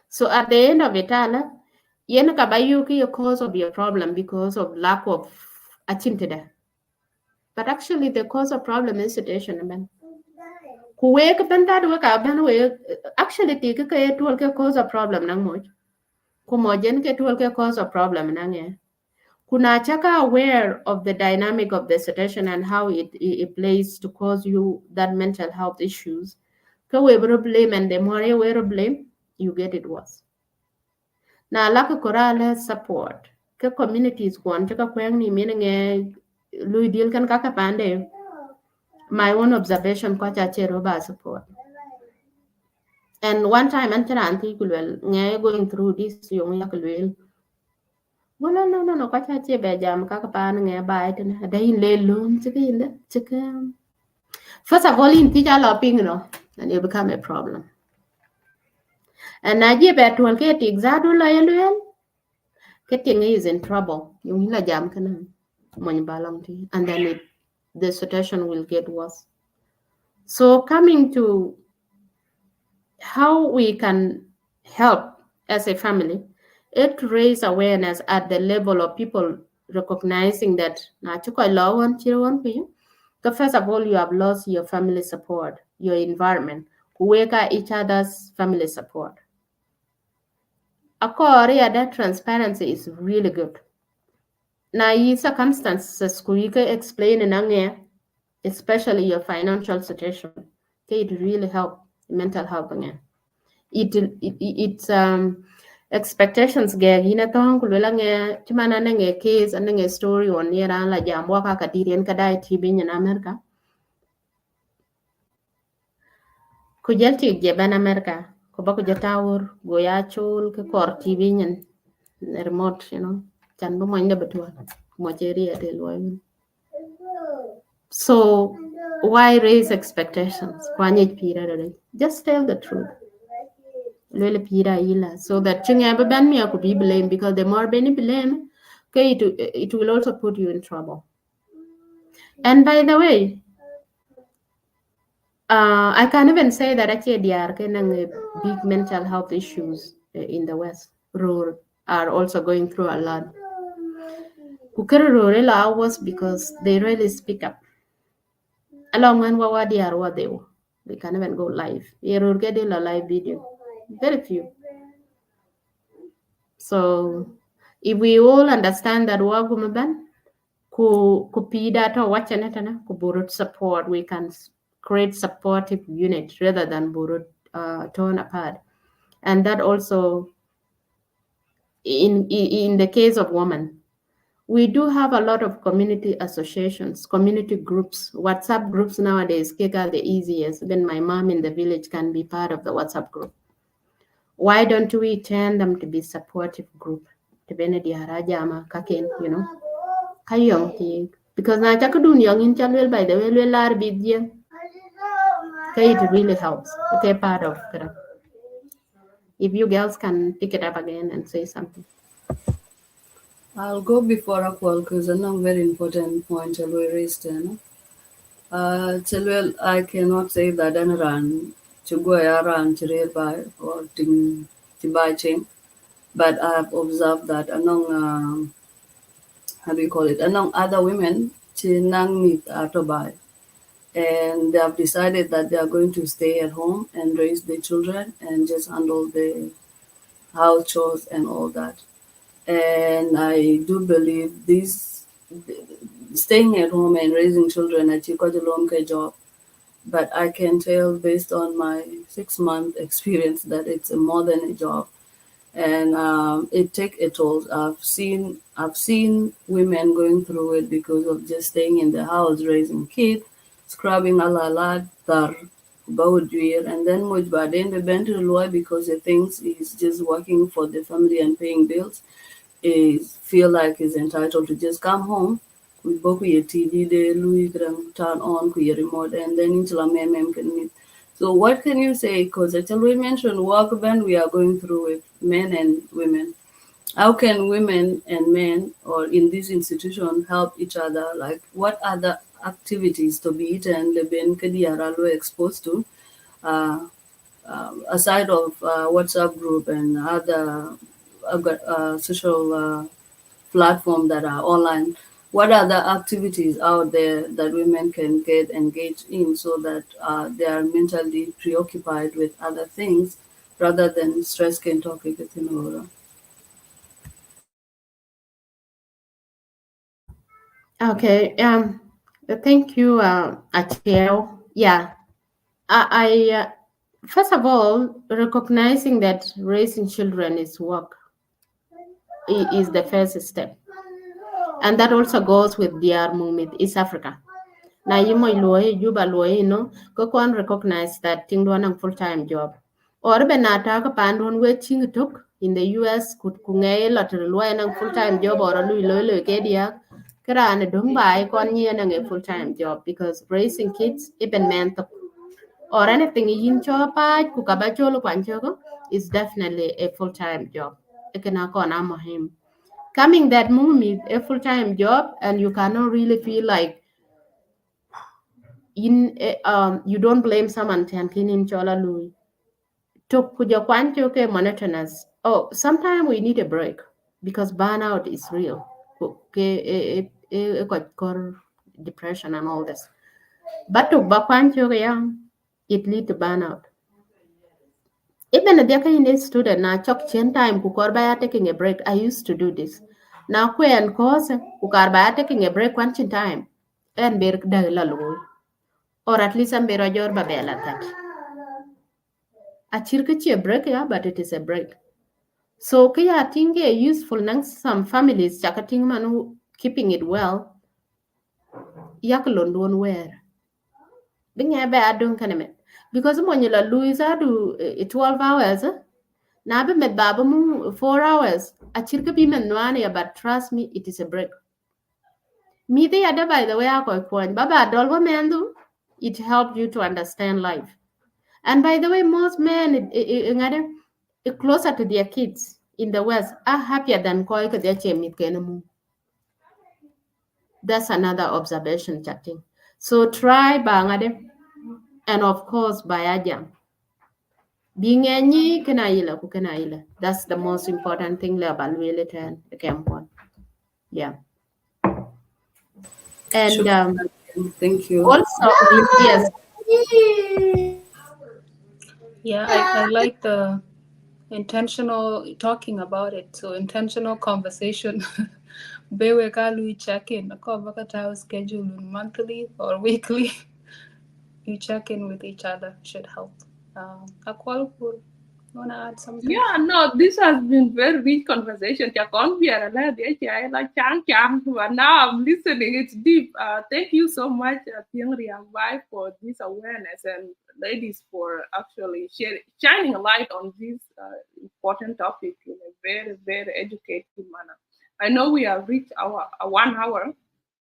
So at the end of it, yen kabayuki a cause of your problem because of lack of achintida. But actually the cause of problem is situation man. Kuwek benda do ka ban we actually take a tool cause of problem nang mo. Kumojen ke tool cause of problem nang ye. Kuna chaka aware of the dynamic of the situation and how it plays to cause you that mental health issues. Ka we blame and the more you blame, you get it worse. Na laka korala support ke communities kwan chaka kweng ni meaning lui deal kan kaka pande my own observation kwa cha chero ba support. And one time antara anti kulwel ngay going through this yung yakulwel wala no kwa cha che be jam kaka pan ngay ba ite na dai le lum chika inde chika first of all in teacher loping and it become a problem. And naji betual ke tigzadu la yelwel Ketting is in trouble. Yung hila jam ka na. And then the situation will get worse. So coming to how we can help as a family, it raise awareness at the level of people recognizing that first of all, you have lost your family support, your environment, kuweka each other's family support. That transparency is really good. Now, in circumstances, you can explain in especially your financial situation. It really help mental health again. It's expectations ge gina tong kulela nge chimana nge case and nge story on yera la jambo ka kadirian kadai tibi in America kujelti je ban America ko ba ko jatawur go ya chul ke kor tibi nyen remote chan bo mo inde betul mo cheri ate loy. So why raise expectations? Just tell the truth. So that chinga could be blamed, because the more Benny blame, okay, it will also put you in trouble. And by the way, I can even say that actually there are big mental health issues in the West. Rural are also going through a lot. Rural hours because they really speak up. Along when they are what they can even go live. Get a live video. Very few. So if we all understand that ku pida to wachanetana ku burut support, we can create supportive unit rather than burut torn apart. And that also in the case of women, we do have a lot of community associations, community groups, WhatsApp groups nowadays. Kick are the easiest. Even my mom in the village can be part of the WhatsApp group. Why don't we turn them to be supportive group? Because na chakudun young in chalwell by the way we lar bidya. It really helps. Okay, part of it. If you girls can pick it up again and say something. I'll go before Akwal because another very important point we raised. Chelwell, I cannot say that I ran to go around to Riakbai or to buy chain, but I've observed that among how do you call it, among other women, Chinang meet Atobai, and they have decided that they are going to stay at home and raise their children and just handle the house chores and all that. And I do believe this staying at home and raising children at a job. But I can tell based on my 6-month experience that it's more than a job, and it take a toll. I've seen women going through it because of just staying in the house, raising kids, scrubbing a la tar about year, and then much by then they bend to the law because they think he's just working for the family and paying bills. Is feel like he's entitled to just come home with both your TV, the Louis turn on your remote, and then into a mem can meet. So what can you say? Because actually we mentioned work band we are going through with men and women. How can women and men or in this institution help each other? Like what other activities to be eaten the ben kadiara exposed to uh, aside of WhatsApp group and other social platform that are online, what are the activities out there that women can get engaged in so that they are mentally preoccupied with other things rather than stress can talk over? Okay. Thank you, Athieng. Yeah. I first of all, recognizing that raising children is work is the first step, and that also goes with DR movement East Africa. Now you might lawyer, you ba lawyer, go on recognize that thing doing a full-time job. Or ben ataka pandon waiting took in the US could kungay lot a full-time job or a lulu kedia. Kara and dung by con and a full-time job because raising kids even meant or anything in chopa kukabacholo panchogo is definitely a full-time job. Him. Coming that movie a full-time job and you cannot really feel like you don't blame someone tankin in chola lui. To kuja kwancho ke monotonous. Oh, sometimes we need a break because burnout is real. Got depression and all this. But to bakwancho yang, it lead to burnout. Even if you're a student, now chok chen time kukorbaya taking a break. I used to do this. Now kwe and cause kukorbaya taking a break one time and be la lui. Or at least I'm be rajor babela that. A chirkichi a break, yeah, but it is a break. So kaya tinge useful nang some families chakating man keeping it well yak london where binga be adon kanemet because mo nyela luisa do 12 hours na be met baba mu 4 hours a chirka bi men nwane ya but trust me it is a break me the other by the way ako point baba dolgo mendu it helped you to understand life. And by the way, most men closer to their kids in the West are happier than koi ka their chemit kenemu. That's another observation chatting. So try bangade and of course bayajam. Being any kenaila kukenaila. That's the most important thing le evaluate and campon. Yeah. And Shukran. Thank you. also yes. Yeah, I like the intentional talking about it. So intentional conversation. Bewe kalu check in. Ako baka schedule monthly or weekly. You check in with each other should help. Akwal, you wanna add something? Yeah, no, this has been very rich conversation. Ja, kon biara la de cha la chang chang, but now I'm listening. It's deep. Thank you so much, Athieng Riakbai, for this awareness, and ladies for actually shining a light on this important topic in a very, very educated manner. I know we have reached our 1 hour.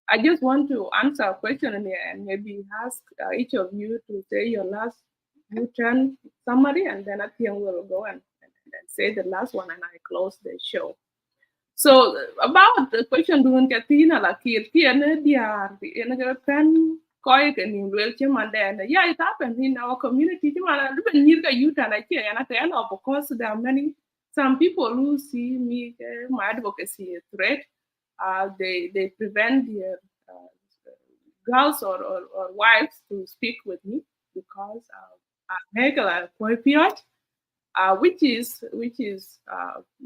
I just want to answer a question and maybe ask each of you to say your last U-turn summary, and then Athieng will go and say the last one, and I close the show. So about the question doing Katina like here in a pen koi can in real and yeah, it happened in our community. Youth and I care and at the end of course there are many some people who see me my advocacy a threat. They prevent their girls or wives to speak with me because I make a period which is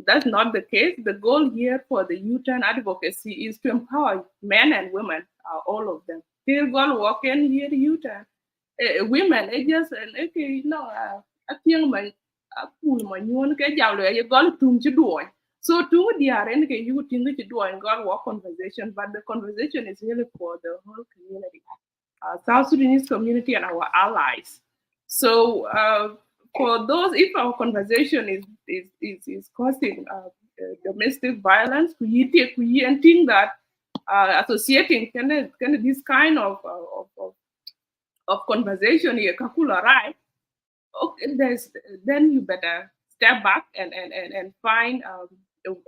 that's not the case. The goal here for the U-turn advocacy is to empower men and women, all of them. Here, go walk in here, U-turn. Women, it just okay, I think my pool my new cái giàu lệ you got to do. So to the end, you think to do and God walk conversation, but the conversation is really for the whole community, South Sudanese community and our allies. So for those, if our conversation is causing domestic violence, we and think that associating this kind of conversation here, kakula right? Okay, then you better step back and find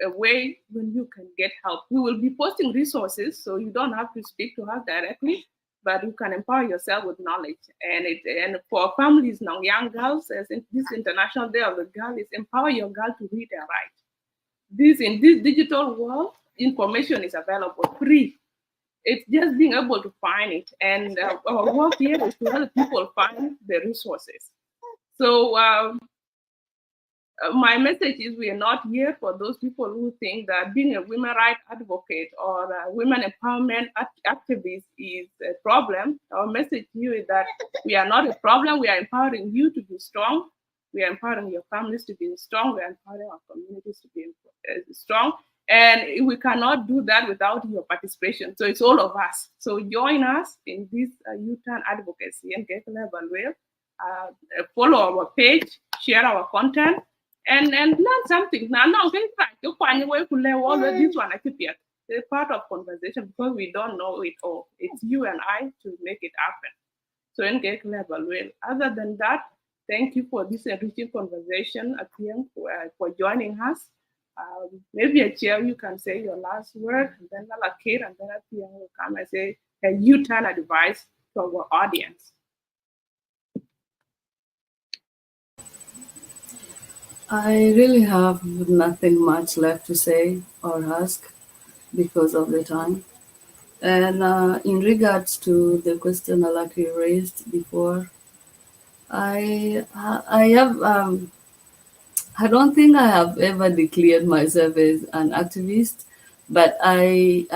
a way when you can get help. We will be posting resources, so you don't have to speak to us directly, but you can empower yourself with knowledge. And for families now, young girls, as in this International Day of the Girl, is empower your girl to read and write. This in this digital world, information is available free. It's just being able to find it, and our work here is to help people find the resources. So my message is we are not here for those people who think that being a women rights advocate or a women empowerment activist is a problem. Our message to you is that we are not a problem. We are empowering you to be strong. We are empowering your families to be strong. We are empowering our communities to be strong. And we cannot do that without your participation. So it's all of us. So join us in this U-turn advocacy and get level where follow our page, share our content, and learn something. Now, you find a way to learn all of this one. I keep it. It's part of conversation because we don't know it all. It's you and I to make it happen. So, in get level well. Other than that, thank you for this enriching conversation, Athieng, for joining us. Maybe a chair, you can say your last word, and then Lalakir, and then Athieng will come and say a U-turn advice to our audience. I really have nothing much left to say or ask because of the time. And in regards to the question Alaki raised before, I have I don't think I have ever declared myself as an activist, but I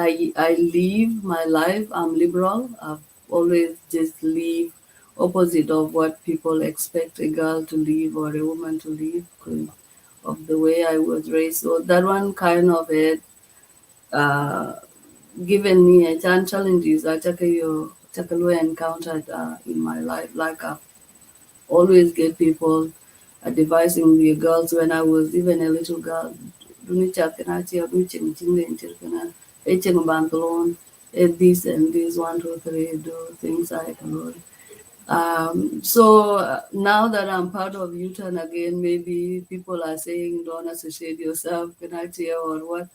live my life. I'm liberal. I've always just live opposite of what people expect a girl to live or a woman to live because of the the way I was raised. So that one kind of had given me a challenges I encountered in my life. Like I always get people advising the girls when I was even a little girl. This and this, 1, 2, 3, do things like that. So now that I'm part of U-Turn again, maybe people are saying don't associate yourself with Kanachi or what.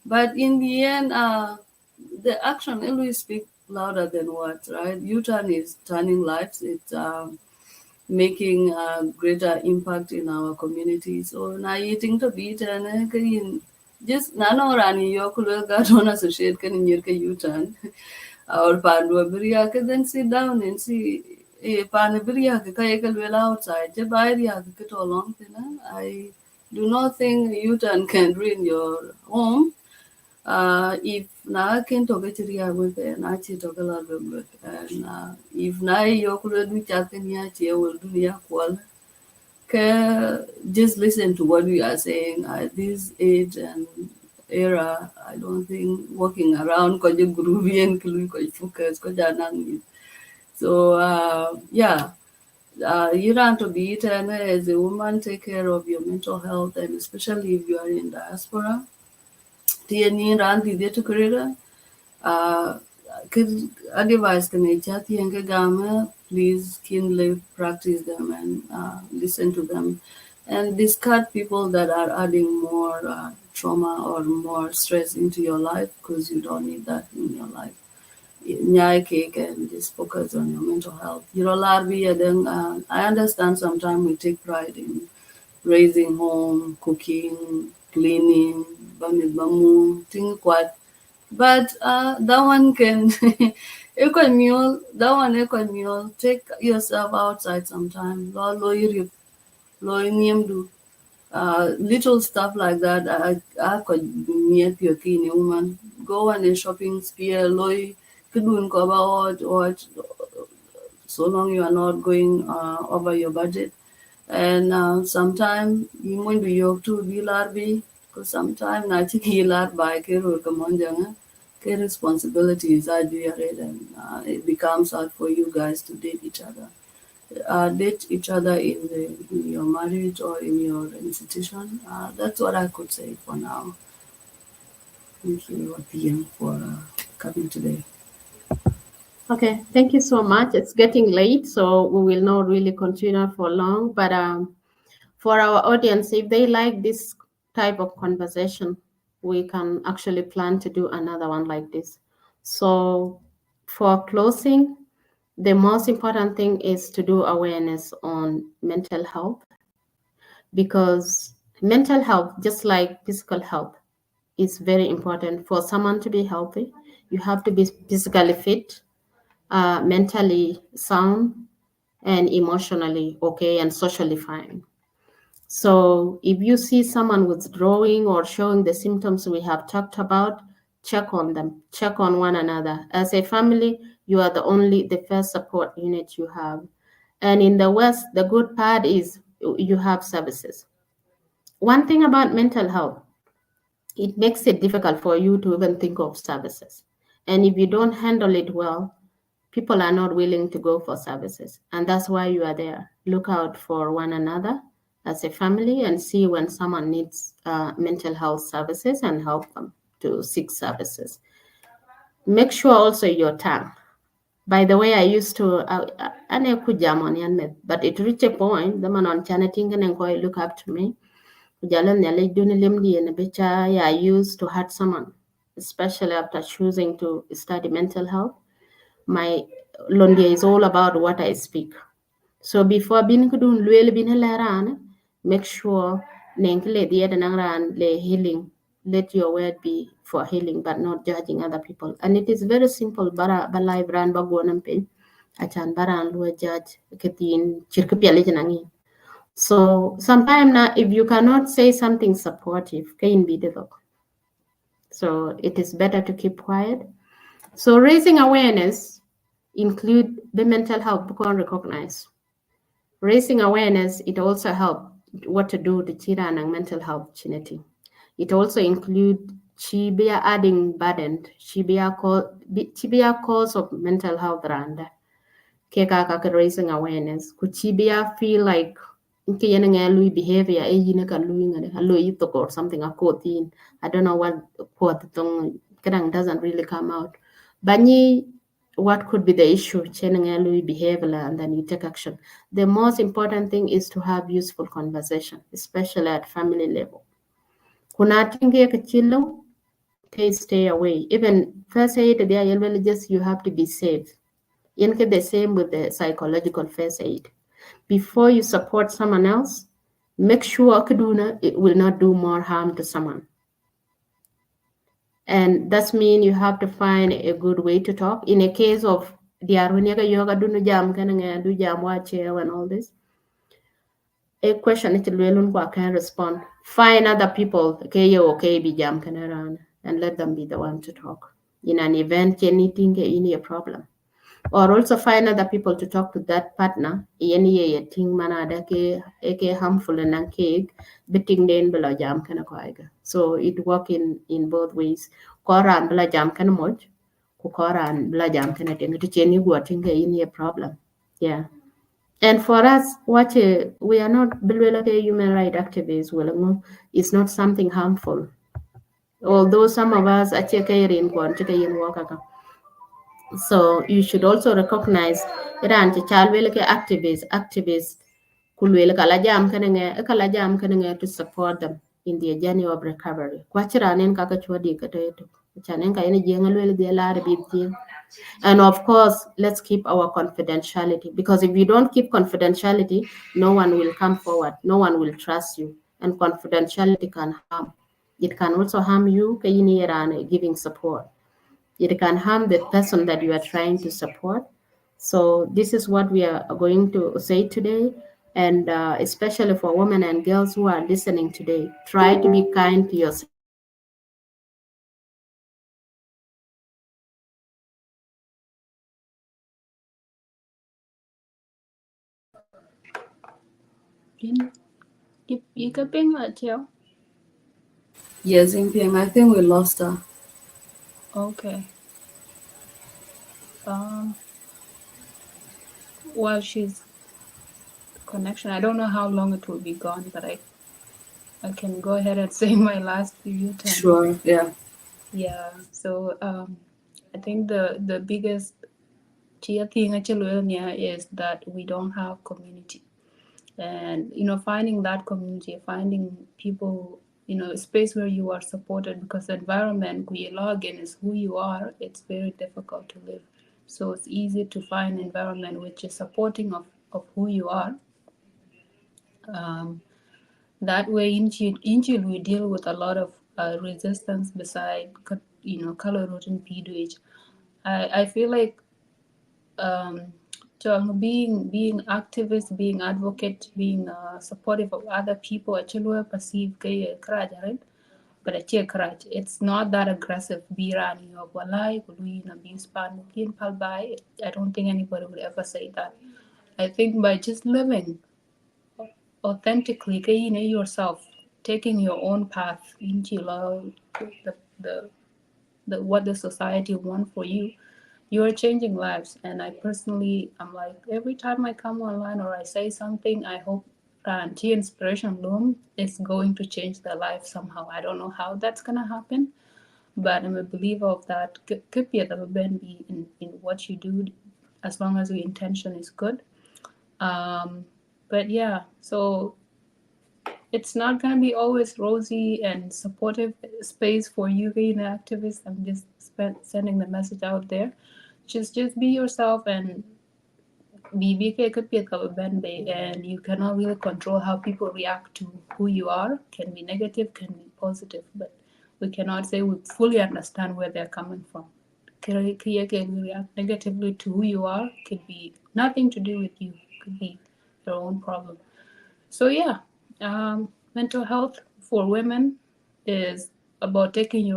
But in the end, the action always speaks louder than words, right? U-Turn is turning lives. It's making a greater impact in our community. So now eating to beat and just nano rani yokulga don't associate can you U-Turn or Panduabiria, then sit down and see Panabiria, Kayakal well outside, Jabaria, Kito long. I do not think U-Turn can ruin your home. If na can talk it with na chi talk a lot of good. And if na yokulad we chatin ya chia will do ya kwal. Just listen to what we are saying at this age and era. I don't think walking around because you groovy and because focus because so yeah. You don't to be it and as a woman take care of your mental health, and especially if you are in diaspora. TNI ran the to career. Could advise can gama, please keenly practice them and listen to them and discard people that are adding more trauma or more stress into your life because you don't need that in your life. Nyai cake and just focus on your mental health. Then I understand sometimes we take pride in raising home, cooking, cleaning, things what. But that one can, take yourself outside sometime. Little stuff like that. I could meet your keen woman. Go on a shopping spree, could do or so long you are not going over your budget. And sometimes you want to yok to be larbi because sometimes I think he larbi by care care responsibilities are there and it becomes hard for you guys to date each other. Date each other in your marriage or in your institution. That's what I could say for now. Thank you, Athieng, for coming today. Okay, thank you so much. It's getting late, so we will not really continue for long. But for our audience, if they like this type of conversation, we can actually plan to do another one like this. So for closing, the most important thing is to do awareness on mental health, because mental health, just like physical health, is very important. For someone to be healthy, you have to be physically fit, mentally sound, and emotionally okay, and socially fine. So if you see someone withdrawing or showing the symptoms we have talked about, check on them, check on one another. As a family, you are the first support unit you have. And in the West, the good part is you have services. One thing about mental health, it makes it difficult for you to even think of services. And if you don't handle it well, people are not willing to go for services. And that's why you are there. Look out for one another as a family and see when someone needs mental health services and help them to seek services. Make sure also your tongue. By the way, I used to, but it reached a point, the man on Chanating and look up to me. I used to hurt someone, especially after choosing to study mental health. My Londia is all about what I speak. So before being kudun luel bin helaran, make sure nenkle the ran le healing. Let your word be for healing, but not judging other people. And it is very simple. Bara balai brand bagwanam pin. Achan baran lu judge ketin chirkupialejanangi. So sometimes now, if you cannot say something supportive, can be difficult. So it is better to keep quiet. So raising awareness include the mental health because recognize. Raising awareness, it also helps what to do to chira and mental health chinity. It also include chibia adding burden, chibia cause of mental health randa. Keka raising awareness. Could chibia feel like nke yene nga lui behavior e yine ka lui ngane lui itok or something a kotin. I don't know what quote tong kadang doesn't really come out. Banyi what could be the issue chene nga lui behavior and then you take action. The most important thing is to have useful conversation, especially at family level. Kuna tinge ka chilo, stay away. Even first aid there just you have to be safe. Yanke the same with the psychological first aid. Before you support someone else, make sure kaduna it will not do more harm to someone. And that's mean you have to find a good way to talk. In a case of the arunyaga yoga dunu jam kananga do jam wache and all this. A question it will can respond. Find other people, okay, be jam kanaran, and let them be the one to talk. In an event, anything any a problem. Or also find other people to talk to that partner. Any a thing manada ke harmful and cake, betting den bela jam kana koiga. So it work in both ways. Koran bela jam kana moj, kukoran bela jam kana ting to chen you go any a problem. Yeah. And for us, we are not like a human rights activists. Well, it's not something harmful. Although some of us are checking so you should also recognize Iran child like activists kulwel kala jam kanenge to support them in their journey of recovery. Kwachiranen kaka chwadi katoeto. Chanen ka ene jenga lwel de la and of course, let's keep our confidentiality because if you don't keep confidentiality, no one will come forward, no one will trust you, and confidentiality can harm. It can also harm you, giving support. It can harm the person that you are trying to support. So this is what we are going to say today, and especially for women and girls who are listening today, try to be kind to yourself. You could bring that too. Yes, in PM, I think we lost her. Okay. While she's connection, I don't know how long it will be gone, but I can go ahead and say my last few times. Sure, yeah. Yeah. So I think the biggest thing is that we don't have community. And finding that community, finding people, a space where you are supported, because the environment we log in is who you are. It's very difficult to live, so it's easy to find an environment which is supporting of who you are. That way into we deal with a lot of resistance beside color rotten ph. I feel like being activist, being advocate, being supportive of other people, actually perceive courage, right? But it's not that aggressive. Birani or walai, abuse pan, I don't think anybody would ever say that. I think by just living authentically, yourself, taking your own path into the what the society want for you, you are changing lives. And I personally, I'm like, every time I come online or I say something, I hope Ranti Inspiration Loom is going to change their life somehow. I don't know how that's gonna happen, but I'm a believer of that. Could be in what you do, as long as your intention is good. But yeah, so it's not going to be always rosy and supportive space for you being an activist. I'm just sending the message out there. Just be yourself, and BBK could be a and you cannot really control how people react to who you are. Can be negative, can be positive, but we cannot say we fully understand where they're coming from. Can react negatively to who you are, could be nothing to do with you, could be your own problem. So yeah, mental health for women is about taking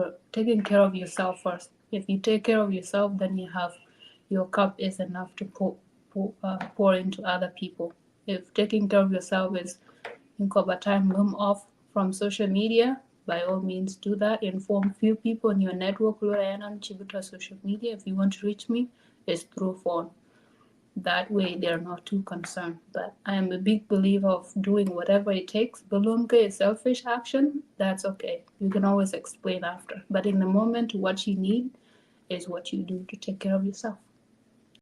care of yourself first. If you take care of yourself, then your cup is enough to pour into other people. If taking care of yourself is over time off from social media, by all means do that. Inform few people in your network on social media. If you want to reach me, it's through phone. That way they're not too concerned. But I am a big believer of doing whatever it takes. Balloonka is selfish action, that's okay. You can always explain after. But in the moment, what you need is what you do to take care of yourself.